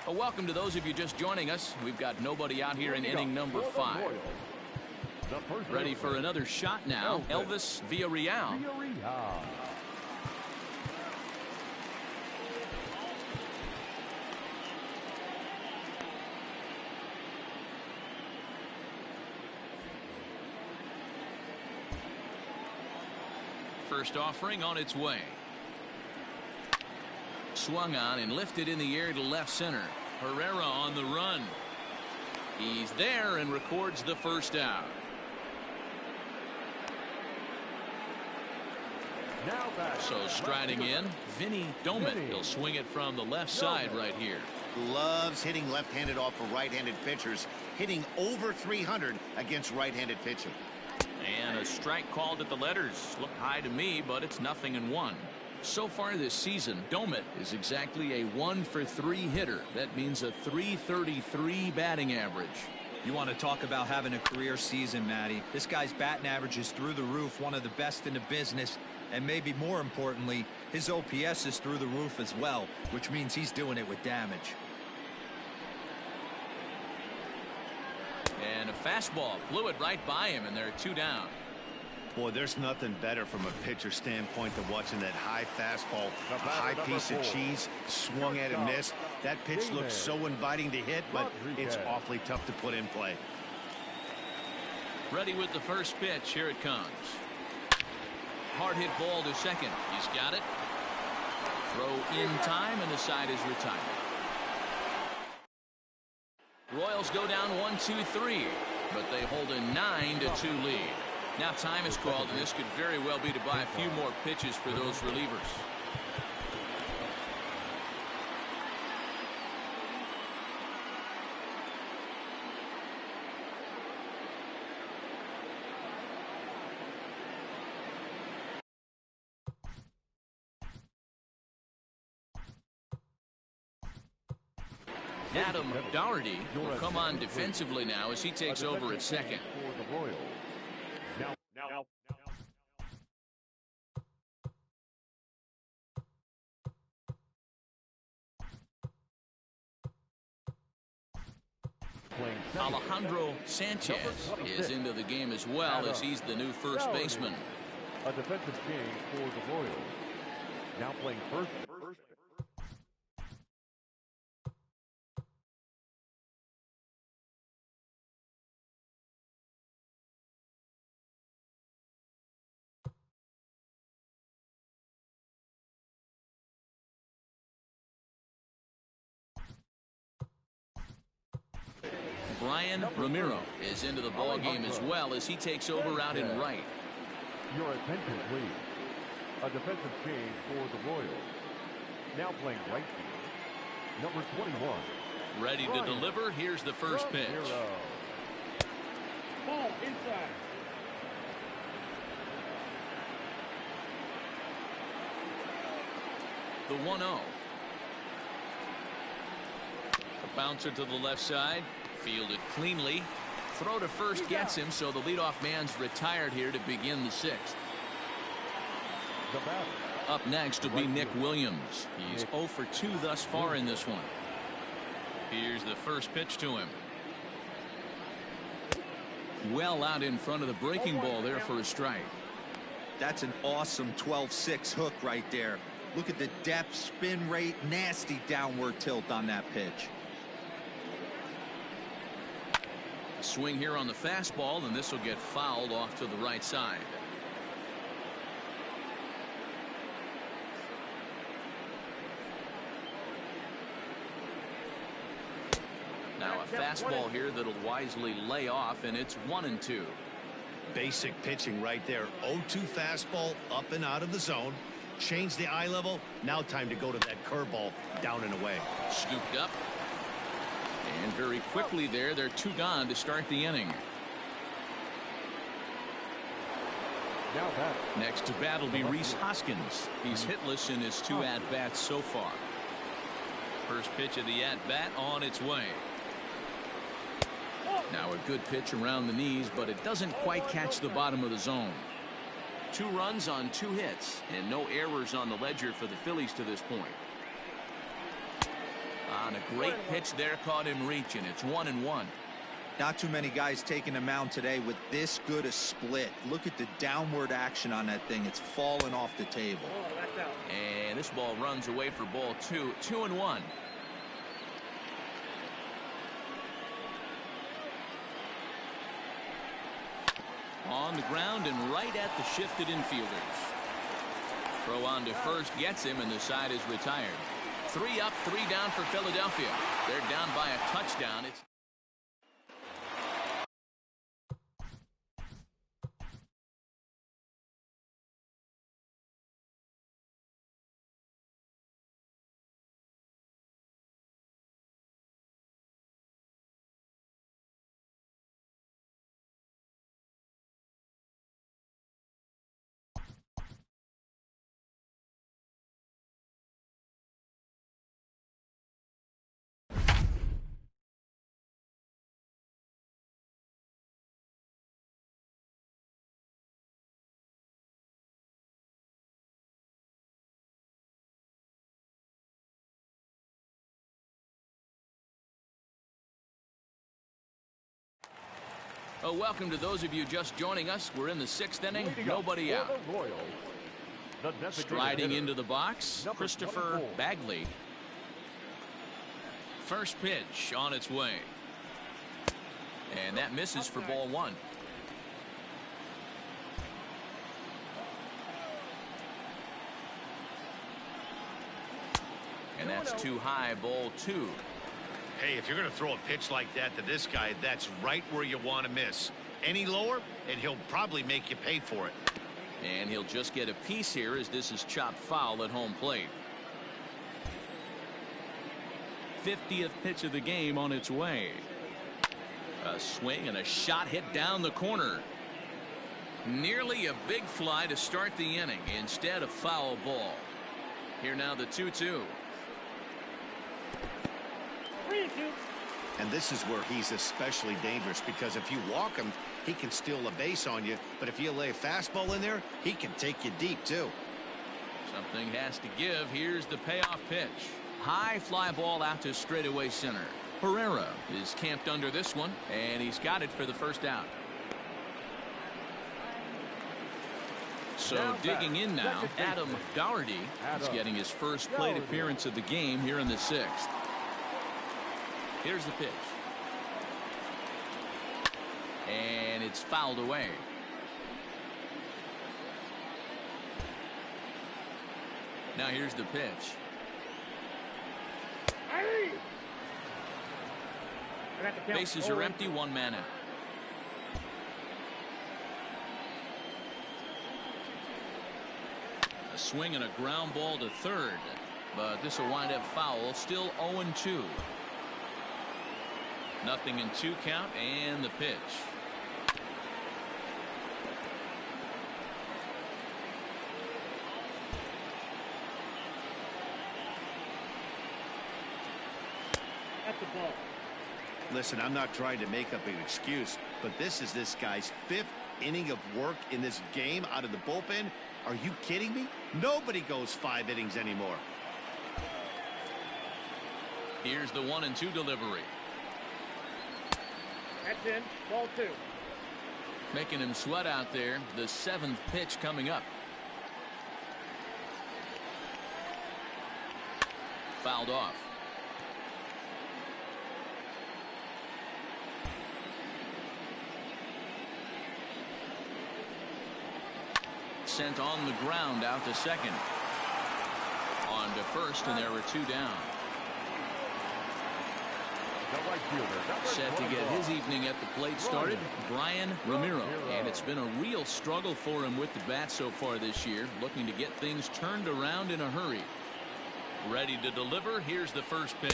Well, welcome to those of you just joining us. We've got nobody out here in inning number 5. Ready for another shot now. Elvis Villarreal. First offering on its way. Swung on and lifted in the air to left center. Herrera on the run. He's there and records the first out. So striding in, Vinny Domet. He'll swing it from the left side right here. Loves hitting left-handed off of right-handed pitchers. Hitting over 300 against right-handed pitching. And a strike called at the letters. Looked high to me, but it's 0-1. So far this season, Domet is exactly a 1-for-3 hitter. That means a .333 batting average. You want to talk about having a career season, Matty. This guy's batting average is through the roof, one of the best in the business. And maybe more importantly, his OPS is through the roof as well, which means he's doing it with damage. And a fastball blew it right by him, and there are 2 down. Boy, there's nothing better from a pitcher standpoint than watching that high fastball, a high piece of cheese, swung at and missed. That pitch looks so inviting to hit, but it's awfully tough to put in play. Ready with the first pitch. Here it comes. Hard hit ball to second. He's got it. Throw in time, and the side is retired. Royals go down 1-2-3, but they hold a 9-2 lead. Now time is called, and this could very well be to buy a few more pitches for those relievers. Adam Doherty will come on defensively now as he takes over at second. Alejandro Sanchez is into the game as well, as he's the new first baseman. A defensive change for the Royals. Now playing first. Brian Ramiro is into the ball game as well, as he takes over out in right. Your attention, please. A defensive change for the Royals. Now playing right field. Number 21. Ready to deliver. Here's the first pitch. Ball inside. The 1-0. A bouncer to the left side. Fielded cleanly. Throw to first gets him, so the leadoff man's retired here to begin the 6th. Up next will be Nick Williams. He's 0 for 2 thus far in this one. Here's the first pitch to him. Well out in front of the breaking ball there for a strike. That's an awesome 12-6 hook right there. Look at the depth, spin rate, nasty downward tilt on that pitch. Swing here on the fastball, and this will get fouled off to the right side. Now a fastball here that'll wisely lay off, and it's 1-2. Basic pitching right there. 0-2 fastball up and out of the zone. Change the eye level. Now time to go to that curveball down and away. Scooped up. And very quickly there, they're 2 gone to start the inning. Next to bat will be Rhys Hoskins. He's hitless in his 2 at-bats so far. First pitch of the at-bat on its way. Now a good pitch around the knees, but it doesn't quite catch the bottom of the zone. 2 runs on 2 hits, and no errors on the ledger for the Phillies to this point. On a great pitch there, caught him reaching. It's 1-1. Not too many guys taking the mound today with this good a split. Look at the downward action on that thing. It's falling off the table. Oh, that's out. And this ball runs away for ball 2. 2-1. On the ground and right at the shifted infielders. Throw on to first gets him, and the side is retired. 3 up, 3 down for Philadelphia. They're down by a touchdown. It's welcome to those of you just joining us. We're in the 6th inning. Nobody out. Striding into the box, Christopher Bagley. First pitch on its way. And that misses for ball 1. And that's too high, ball 2. Hey, if you're going to throw a pitch like that to this guy, that's right where you want to miss. Any lower, and he'll probably make you pay for it. And he'll just get a piece here as this is chopped foul at home plate. 50th pitch of the game on its way. A swing and a shot hit down the corner. Nearly a big fly to start the inning. Instead, a foul ball. Here now the 2-2. And this is where he's especially dangerous, because if you walk him, he can steal a base on you. But if you lay a fastball in there, he can take you deep, too. Something has to give. Here's the payoff pitch. High fly ball out to straightaway center. Herrera is camped under this one, and he's got it for the first out. So digging in now, Adam Doherty is getting his first plate appearance of the game here in the 6th. Here's the pitch. And it's fouled away. Now here's the pitch. Bases are empty, 1 man out. A swing and a ground ball to third. But this will wind up foul. Still 0-2. Nothing in 2 count, and the pitch. That's the ball. Listen, I'm not trying to make up an excuse, but this is this guy's 5th inning of work in this game out of the bullpen. Are you kidding me? Nobody goes 5 innings anymore. Here's the 1-2 delivery. That's in. Ball 2. Making him sweat out there. The 7th pitch coming up. Fouled off. Sent on the ground out to second. On to first, and there were 2 down. Set to get his evening at the plate started, Brian Ramiro. And it's been a real struggle for him with the bat so far this year, looking to get things turned around in a hurry. Ready to deliver. Here's the first pitch.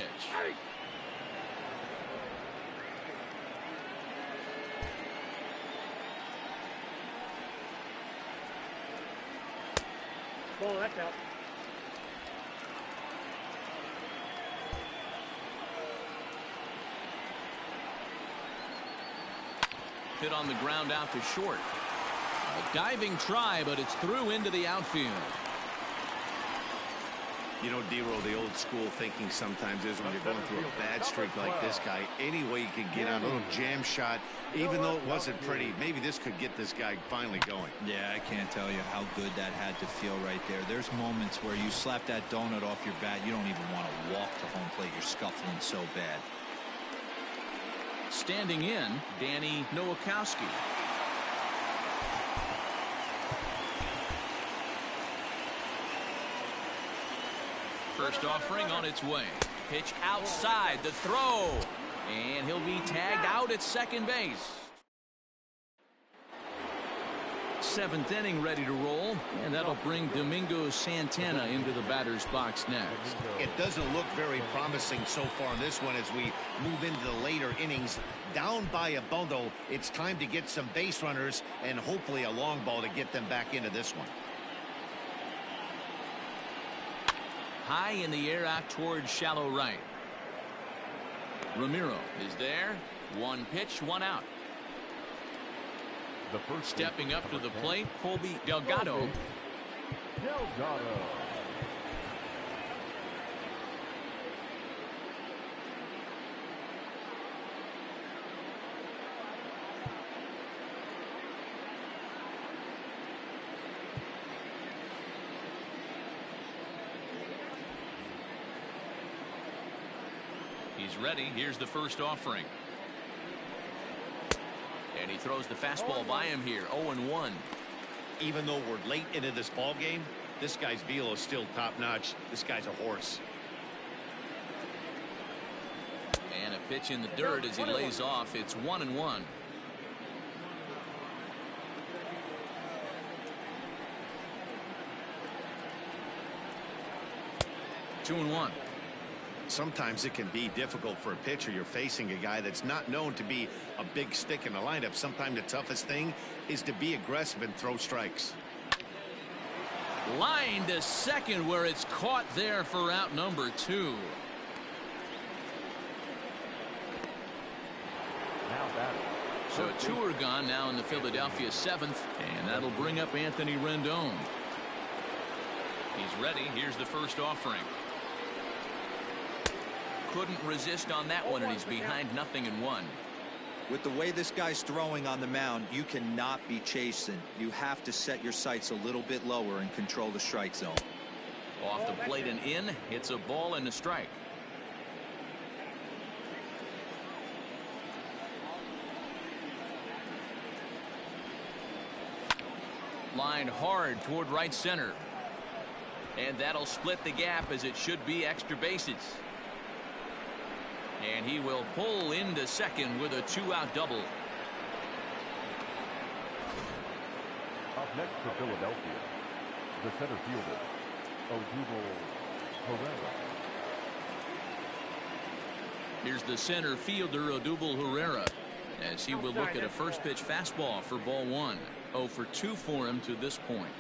Ball, that's out. Hit on the ground out to short. A diving try, but it's through into the outfield. You know, Dero, the old school thinking sometimes is when you're going through a bad streak like this guy, any way you can get on a little jam shot, even though it wasn't pretty, maybe this could get this guy finally going. Yeah, I can't tell you how good that had to feel right there. There's moments where you slap that donut off your bat, you don't even want to walk to home plate. You're scuffling so bad. Standing in, Danny Nowakowski. First offering on its way. Pitch outside, the throw. And he'll be tagged out at second base. Seventh inning ready to roll, and that'll bring Domingo Santana into the batter's box next. It doesn't look very promising so far in this one as we move into the later innings. Down by a bundle, it's time to get some base runners and hopefully a long ball to get them back into this one. High in the air out towards shallow right. Ramiro is there. One pitch, one out. The first Stepping up to the plate, Colby Delgado. Delgado. He's ready. Here's the first offering. And he throws the fastball by him here. 0-1. Even though we're late into this ball game, this guy's velo is still top-notch. This guy's a horse. And a pitch in the dirt as he lays off. It's 1-1. Two and one. Sometimes it can be difficult for a pitcher. You're facing a guy that's not known to be a big stick in the lineup. Sometimes the toughest thing is to be aggressive and throw strikes. Line to second where it's caught there for out number 2. Now batting. So 2 are gone now in the Philadelphia 7th, and that'll bring up Anthony Rendon. He's ready. Here's the first offering. Couldn't resist on that one, and he's behind 0-1. With the way this guy's throwing on the mound, you cannot be chasing. You have to set your sights a little bit lower and control the strike zone. Off the plate and in. It's a ball and a strike. Line hard toward right center. And that'll split the gap as it should be extra bases. And he will pull into second with a 2-out double. Up next for Philadelphia, the center fielder, Odubel Herrera. Here's the center fielder, Odubel Herrera, as he will look at a first pitch fastball for ball 1. 0 for 2 for him to this point.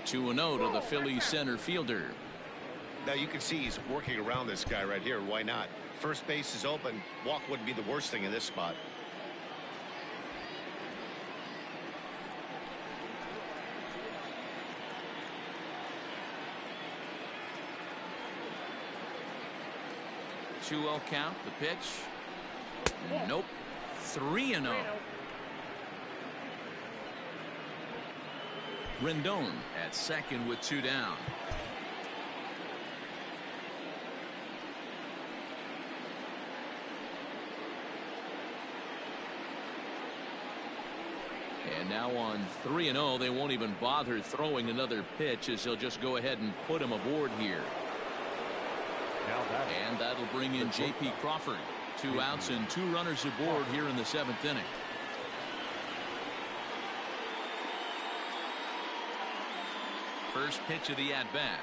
Two and 0 to the Phillies center fielder. Now you can see he's working around this guy right here. Why not? First base is open. Walk wouldn't be the worst thing in this spot. Two 2-0 count. The pitch. Nope. 3-0. Rendon at second with 2 down. And now on 3-0, they won't even bother throwing another pitch as they'll just go ahead and put him aboard here. And that'll bring in J.P. Crawford. 2 outs and 2 runners aboard here in the 7th inning. First pitch of the at-bat.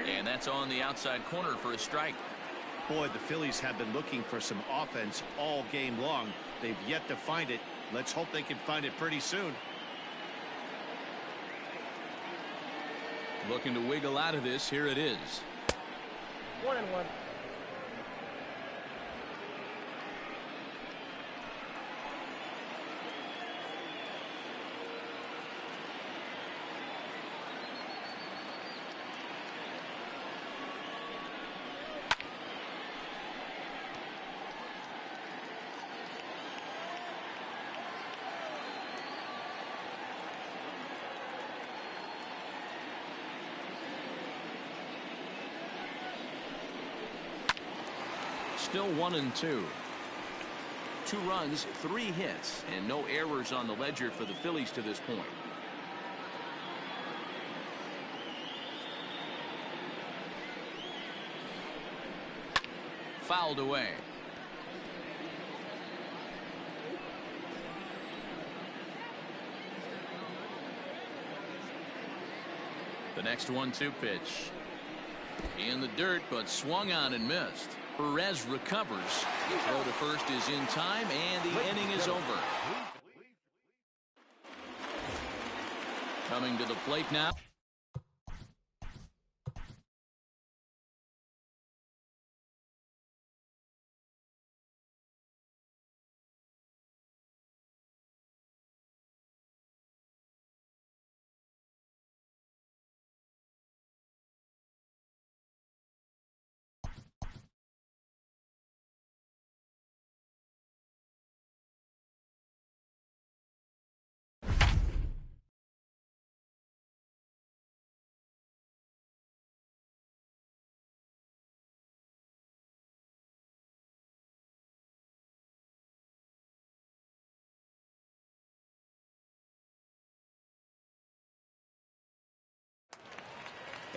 And that's on the outside corner for a strike. Boy, the Phillies have been looking for some offense all game long. They've yet to find it. Let's hope they can find it pretty soon. Looking to wiggle out of this. Here it is. 1-1. Still 1-2. 2 runs, 3 hits, and no errors on the ledger for the Phillies to this point. Fouled away. The next 1-2 pitch. In the dirt, but swung on and missed. Perez recovers. The throw to first is in time, and the inning is over. Coming to the plate now.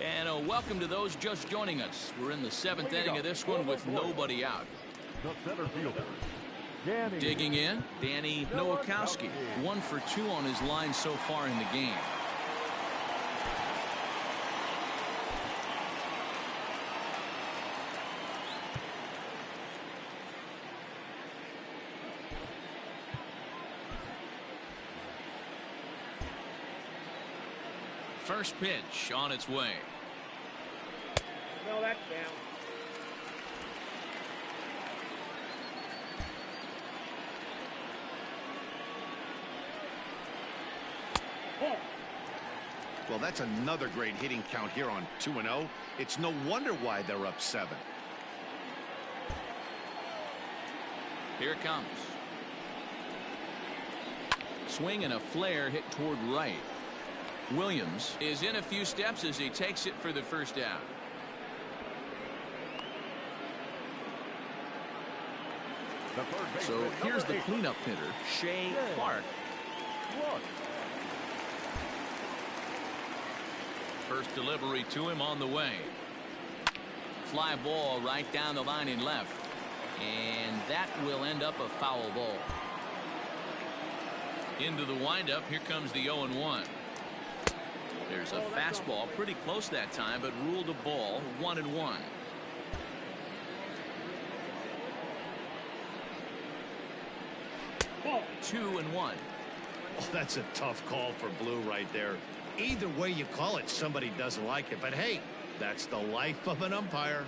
And welcome to those just joining us. We're in the 7th inning of this one with nobody out. The center fielder, Danny. Digging in, Danny Nowakowski. 1 for 2 on his line so far in the game. First pitch on its way. No, that's down. Well, that's another great hitting count here on 2-0. It's no wonder why they're up 7. Here it comes. Swing and a flare hit toward right. Williams is in a few steps as he takes it for the first out. So here's the cleanup hitter, Shea Clark. First delivery to him on the way. Fly ball right down the line in left. And that will end up a foul ball. Into the windup, here comes the 0-1. There's a fastball pretty close that time, but ruled a ball. 1-1. Ball. 2-1. Oh, that's a tough call for Blue right there. Either way you call it, somebody doesn't like it. But hey, that's the life of an umpire.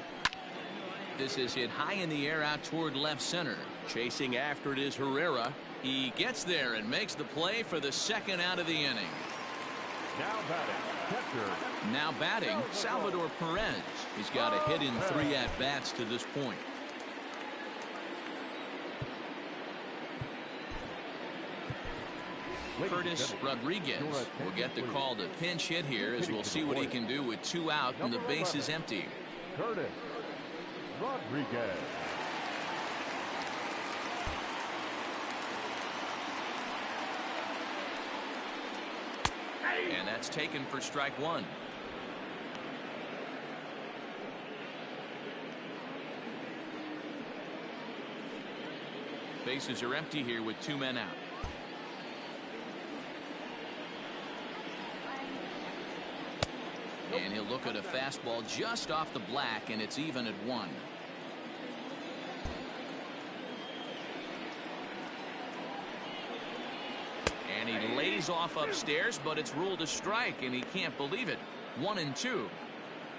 This is hit high in the air out toward left center. Chasing after it is Herrera. He gets there and makes the play for the second out of the inning. Now batting, catcher. Now batting, Salvador Perez. He's got a hit in 3 at-bats to this point. Curtis Rodriguez will get the call to pinch hit here, as we'll see what he can do with 2 out and the base is empty. Curtis Rodriguez. And that's taken for strike 1. Bases are empty here with 2 men out. And he'll look at a fastball just off the black, and it's even at 1. And he lays off upstairs, but it's ruled a strike, and he can't believe it. 1-2.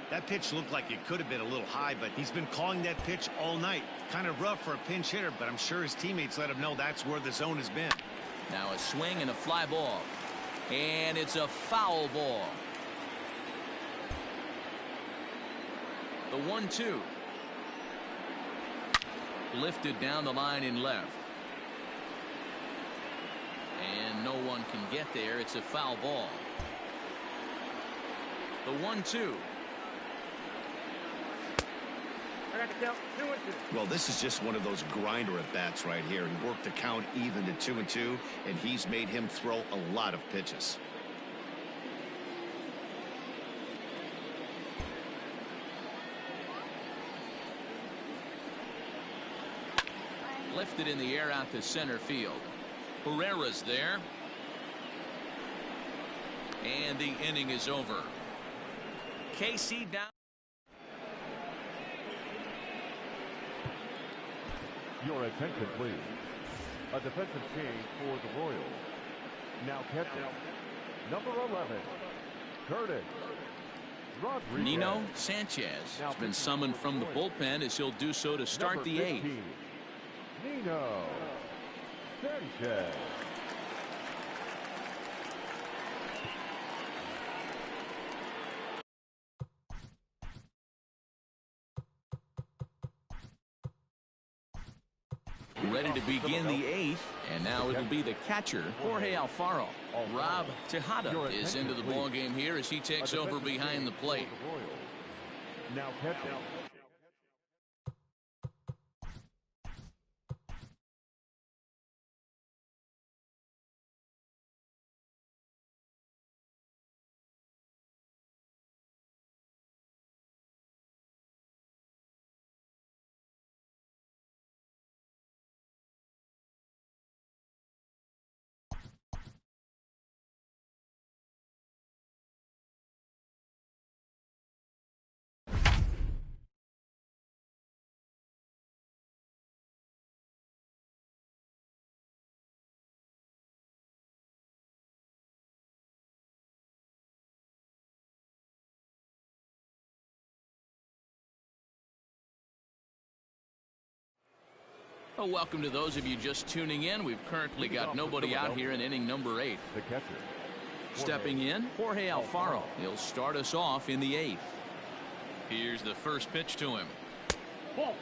That pitch looked like it could have been a little high, but he's been calling that pitch all night. Kind of rough for a pinch hitter, but I'm sure his teammates let him know that's where the zone has been. Now a swing and a fly ball. And it's a foul ball. The 1-2. Lifted down the line in left. And no one can get there. It's a foul ball. The 1-2. Strike it out 2-2. Well, this is just one of those grinder at bats right here. He worked the count even to 2-2, and he's made him throw a lot of pitches. Lifted in the air out to center field. Herrera's there. And the inning is over. KC down. Your attention, please. A defensive change for the Royals. Now catching. Number 11, Curtis Rodriguez. Nino Sanchez has been summoned from the bullpen as he'll do so to start Number the 15, eighth. Nino Sanchez. Ready to begin the eighth, and now it'll be the catcher, Jorge Alfaro. Rob Tejada is into the ball game here as he takes over behind the plate. Now catching. Well, welcome to those of you just tuning in. We've currently got nobody out here in inning number 8. The catcher. Stepping in, Jorge Alfaro. He'll start us off in the 8th. Here's the first pitch to him. Ball.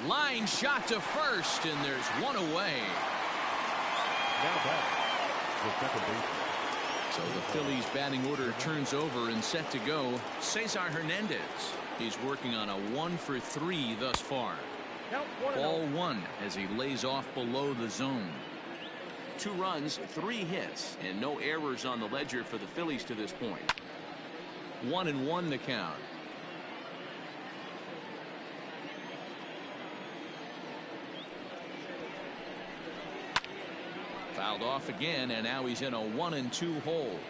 Line shot to first, and there's one away. Now back, the second baseman. So the Phillies batting order turns over and set to go. Cesar Hernandez. He's working on a 1-for-3 thus far. Count 1-0. Ball one as he lays off below the zone. 2 runs, 3 hits, and no errors on the ledger for the Phillies to this point. 1-1 the count. Fouled off again, and now he's in a 1-2 hole.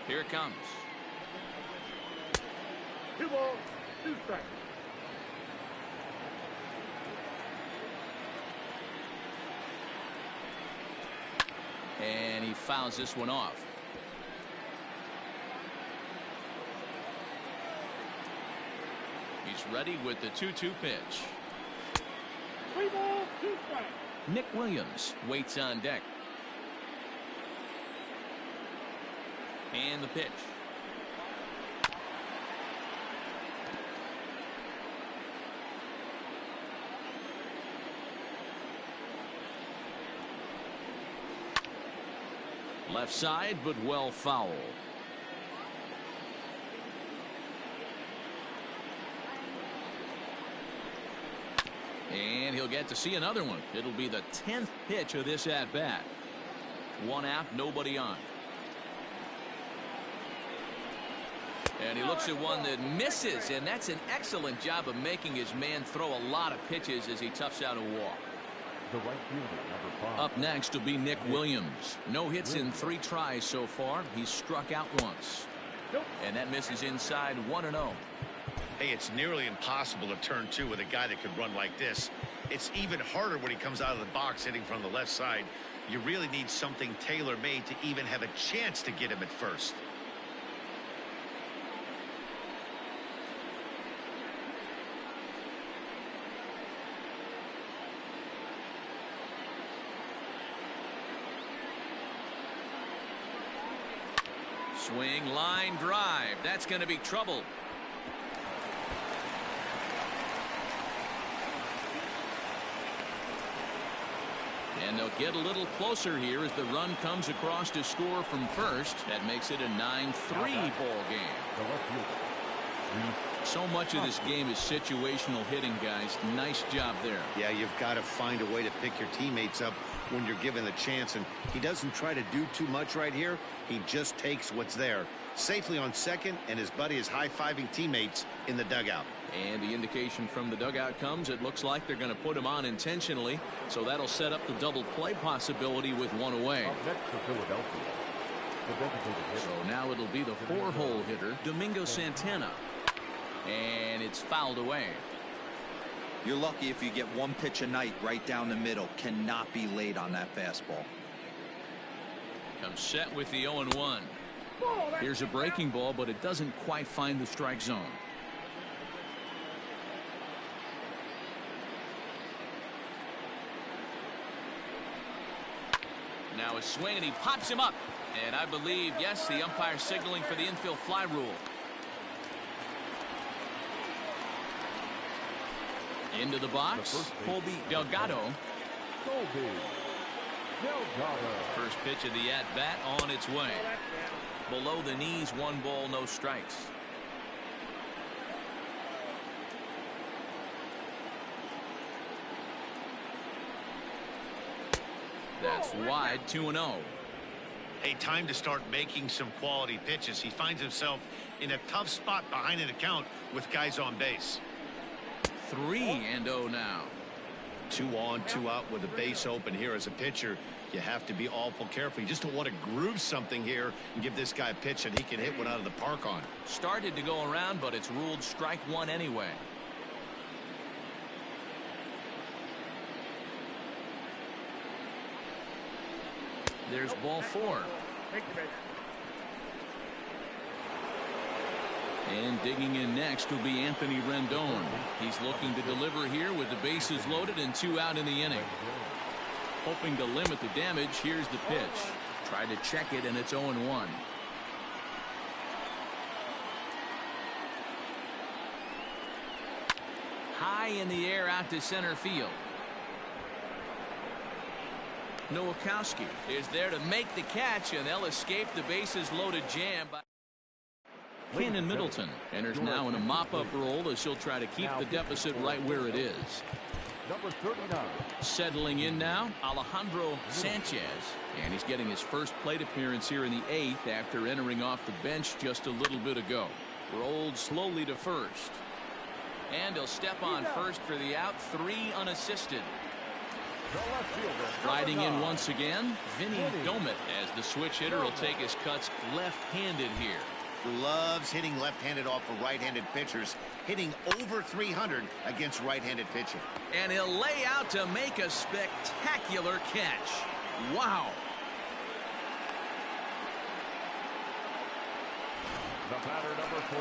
Here it comes. 2 balls, 2 strikes. And he fouls this one off. He's ready with the 2-2 pitch. 3 balls, 2 strikes. Nick Williams waits on deck. And the pitch. Left side, but well foul. And he'll get to see another one. It'll be the 10th pitch of this at-bat. 1 out, nobody on. And he looks at one that misses, and that's an excellent job of making his man throw a lot of pitches as he toughs out a walk. The right fielder, number 5. Up next will be Nick Williams. No hits in 3 tries so far. He's struck out once. And that misses inside 1-0. Hey, it's nearly impossible to turn 2 with a guy that could run like this. It's even harder when he comes out of the box hitting from the left side. You really need something tailor-made to even have a chance to get him at first. Swing, line, drive. That's going to be trouble. And they'll get a little closer here as the run comes across to score from first. That makes it a 9-3 ball game. So much of this game is situational hitting, guys. Nice job there. Yeah, you've got to find a way to pick your teammates up when you're given the chance, and he doesn't try to do too much right here. He just takes what's there. Safely on second, and his buddy is high-fiving teammates in the dugout. And the indication from the dugout comes, it looks like they're going to put him on intentionally, so that'll set up the double play possibility with 1 away. Up next to Philadelphia. The designated hitter. So now it'll be the 4-hole hitter, Domingo Santana. And it's fouled away. You're lucky if you get 1 pitch a night right down the middle. Cannot be late on that fastball. Comes set with the 0-1. Here's a breaking ball, but it doesn't quite find the strike zone. Now a swing, and he pops him up. And I believe, yes, the umpire signaling for the infield fly rule. Into the box, Colby Delgado. First pitch of the at-bat on its way. Below the knees, 1 ball, no strikes. That's wide, 2-0. Hey, time to start making some quality pitches. He finds himself in a tough spot behind an account with guys on base. 3-0 now. 2 on, 2 out with the base open here. As a pitcher, you have to be awful careful. You just don't want to groove something here and give this guy a pitch that he can hit one out of the park on. Started to go around, but it's ruled strike 1 anyway. There's ball 4. And digging in next will be Anthony Rendon. He's looking to deliver here with the bases loaded and 2 out in the inning. Hoping to limit the damage, here's the pitch. Tried to check it, and it's 0-1. high in the air out to center field. Nowakowski is there to make the catch, and they'll escape the bases-loaded jam. Cannon Middleton enters now in a mop-up role as he'll try to keep the deficit right where it is. Number 39. Settling in now, Alejandro Sanchez. And he's getting his first plate appearance here in the 8th after entering off the bench just a little bit ago. Rolled slowly to first. And he'll step on first for the out, 3 unassisted. Riding in once again, Vinny Domit as the switch hitter will take his cuts left-handed here. Loves hitting left-handed off of right-handed pitchers, hitting over 300 against right-handed pitching. And he'll lay out to make a spectacular catch. Wow. The batter, number 4.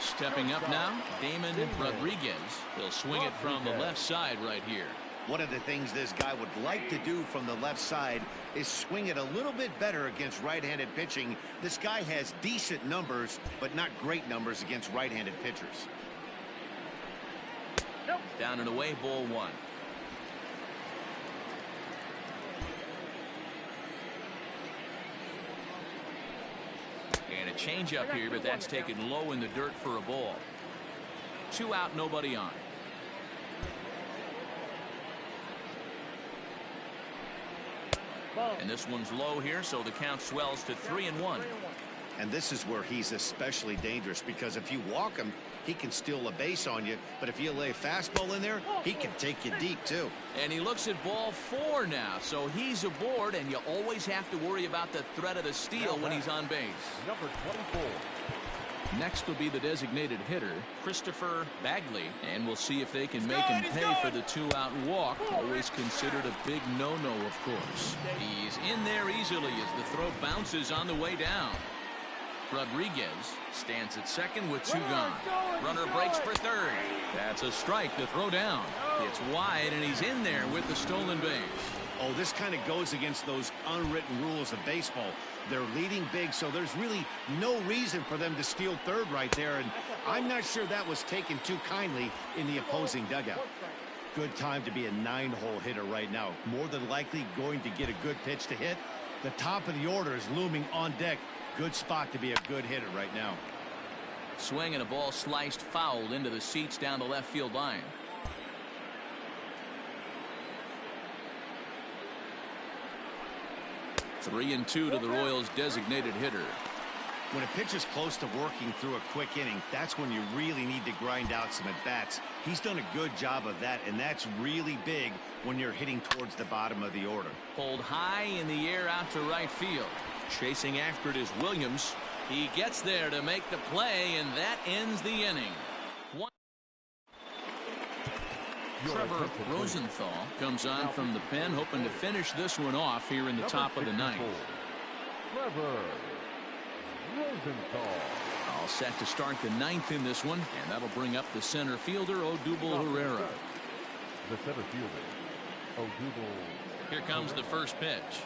Stepping up now, Damon Rodriguez. He'll swing it from the left side right here. One of the things this guy would like to do from the left side is swing it a little bit better against right-handed pitching. This guy has decent numbers, but not great numbers against right-handed pitchers. Down and away, ball 1. And a changeup here, but that's taken low in the dirt for a ball. 2 out, nobody on. And this one's low here, so the count swells to 3-1. And this is where he's especially dangerous, because if you walk him, he can steal a base on you. But if you lay a fastball in there, he can take you deep, too. And he looks at ball 4 now, so he's aboard, and you always have to worry about the threat of the steal when he's on base. Number 24. Next will be the designated hitter, Christopher Bagley, and we'll see if they can make him pay for the 2-out walk. Always considered a big no-no, of course. He's in there easily as the throw bounces on the way down. Rodriguez stands at second with 2 gone. Runner breaks for third. That's a strike to throw down. It's wide, and he's in there with the stolen base. Oh, this kind of goes against those unwritten rules of baseball. They're leading big, so there's really no reason for them to steal third right there, and I'm not sure that was taken too kindly in the opposing dugout. Good time to be a 9-hole hitter right now. More than likely going to get a good pitch to hit. The top of the order is looming on deck. Good spot to be a good hitter right now. Swing and a ball sliced foul into the seats down the left field line. Three and 2 to the Royals' designated hitter. When a pitcher's close to working through a quick inning, that's when you really need to grind out some at-bats. He's done a good job of that, and that's really big when you're hitting towards the bottom of the order. Pulled high in the air out to right field. Chasing after it is Williams. He gets there to make the play, and that ends the inning. Trevor Rosenthal comes on from the pen, hoping to finish this one off here in the top of the 9th. Trevor Rosenthal. All set to start the 9th in this one, and that'll bring up the center fielder, Odubel Herrera. The center fielder, Odubel. Here comes the first pitch.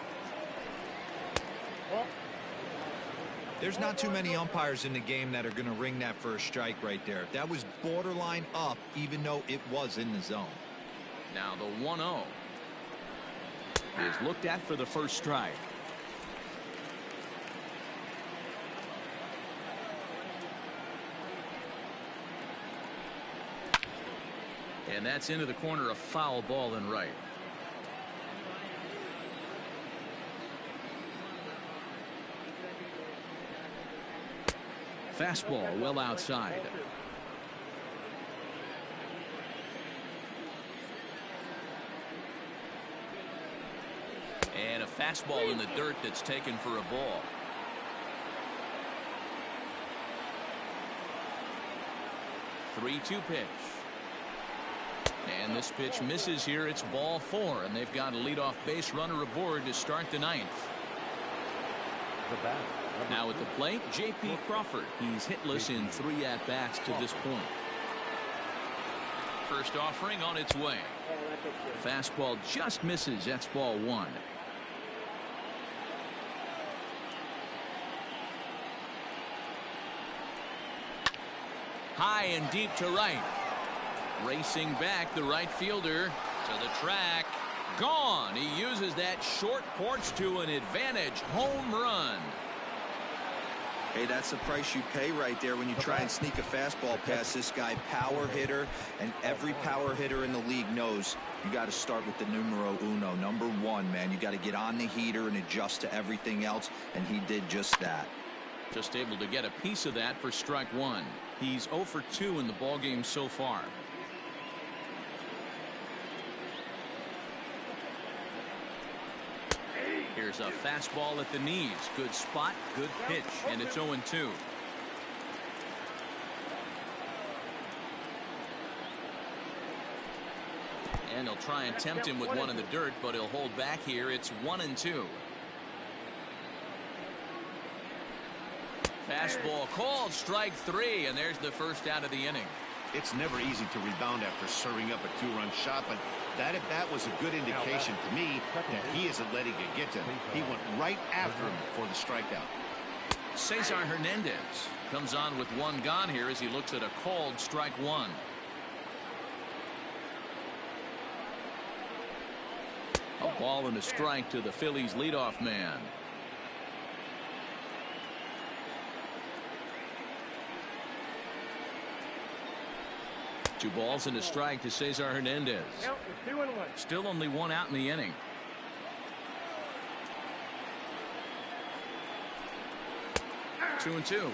There's not too many umpires in the game that are going to ring that first strike right there. That was borderline up, even though it was in the zone. Now the 1-0 is looked at for the first strike. And that's into the corner, a foul ball and right. Fastball well outside. And a fastball in the dirt that's taken for a ball. Three-two pitch. And this pitch misses here. It's ball 4, and they've got a leadoff base runner aboard to start the 9th. Now at the plate, J.P. Crawford. He's hitless in 3 at-bats to this point. First offering on its way. Fastball just misses. That's ball 1. High and deep to right. Racing back, the right fielder to the track. Gone. He uses that short porch to an advantage. Home run. Hey, that's the price you pay right there when you try and sneak a fastball past this guy. Power hitter, and every power hitter in the league knows you got to start with the numero uno, number one, man. You got to get on the heater and adjust to everything else, and he did just that. Just able to get a piece of that for strike one. He's 0 for 2 in the ballgame so far. Here's a fastball at the knees. Good spot, good pitch, and it's 0-2. And he'll try and tempt him with one in the dirt, but he'll hold back here. It's 1-2. Fastball called, strike 3, and there's the first out of the inning. It's never easy to rebound after serving up a 2-run shot, but that at bat was a good indication to me that he isn't letting it get to him. He went right after him for the strikeout. Cesar Hernandez comes on with one gone here as he looks at a called strike one. A ball and a strike to the Phillies leadoff man. Two balls and a strike to Cesar Hernandez. Still only one out in the inning. Two and two.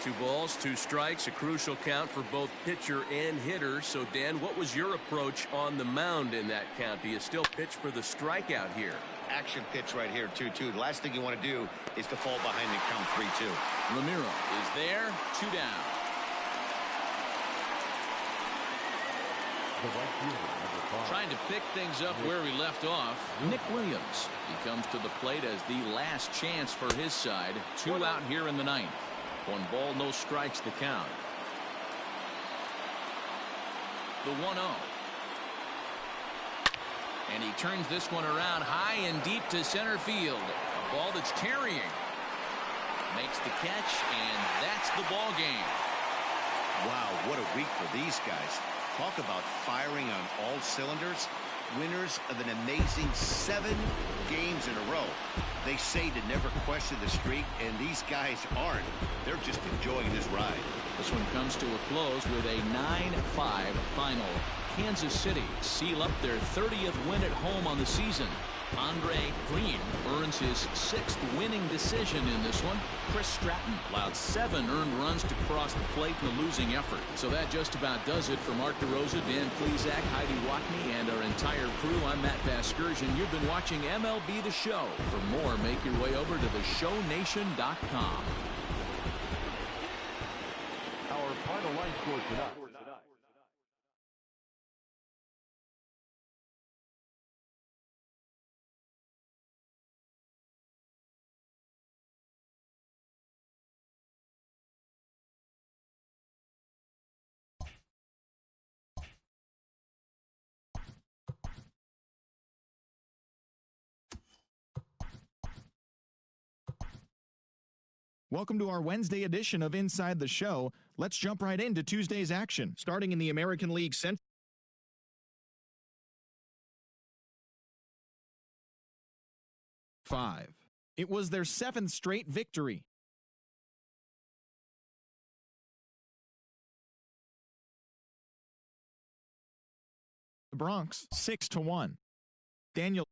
Two balls, two strikes, a crucial count for both pitcher and hitter. So, Dan, what was your approach on the mound in that count? Do you still pitch for the strikeout here? Action pitch right here, 2-2. The last thing you want to do is to fall behind and count 3-2. Ramiro is there, 2 down. Trying to pick things up where we left off. Nick Williams. He comes to the plate as the last chance for his side. 2 out here in the ninth. 1 ball, no strikes the count. The 1-0. And he turns this one around high and deep to center field. A ball that's carrying. Makes the catch, and that's the ball game. Wow, what a week for these guys. Talk about firing on all cylinders. Winners of an amazing 7 games in a row. They say to never question the streak, and these guys aren't. They're just enjoying this ride. This one comes to a close with a 9-5 final. Kansas City seal up their 30th win at home on the season. Andre Green earns his 6th winning decision in this one. Chris Stratton allowed 7 earned runs to cross the plate in the losing effort. So that just about does it for Mark DeRosa, Dan Plesac, Heidi Watney, and our entire crew. I'm Matt Vasgersian. You've been watching MLB The Show. For more, make your way over to theshownation.com. Our final line score tonight. Welcome to our Wednesday edition of Inside the Show. Let's jump right into Tuesday's action. Starting in the American League Central. 5. It was their 7th straight victory. The Bronx 6-1. Daniel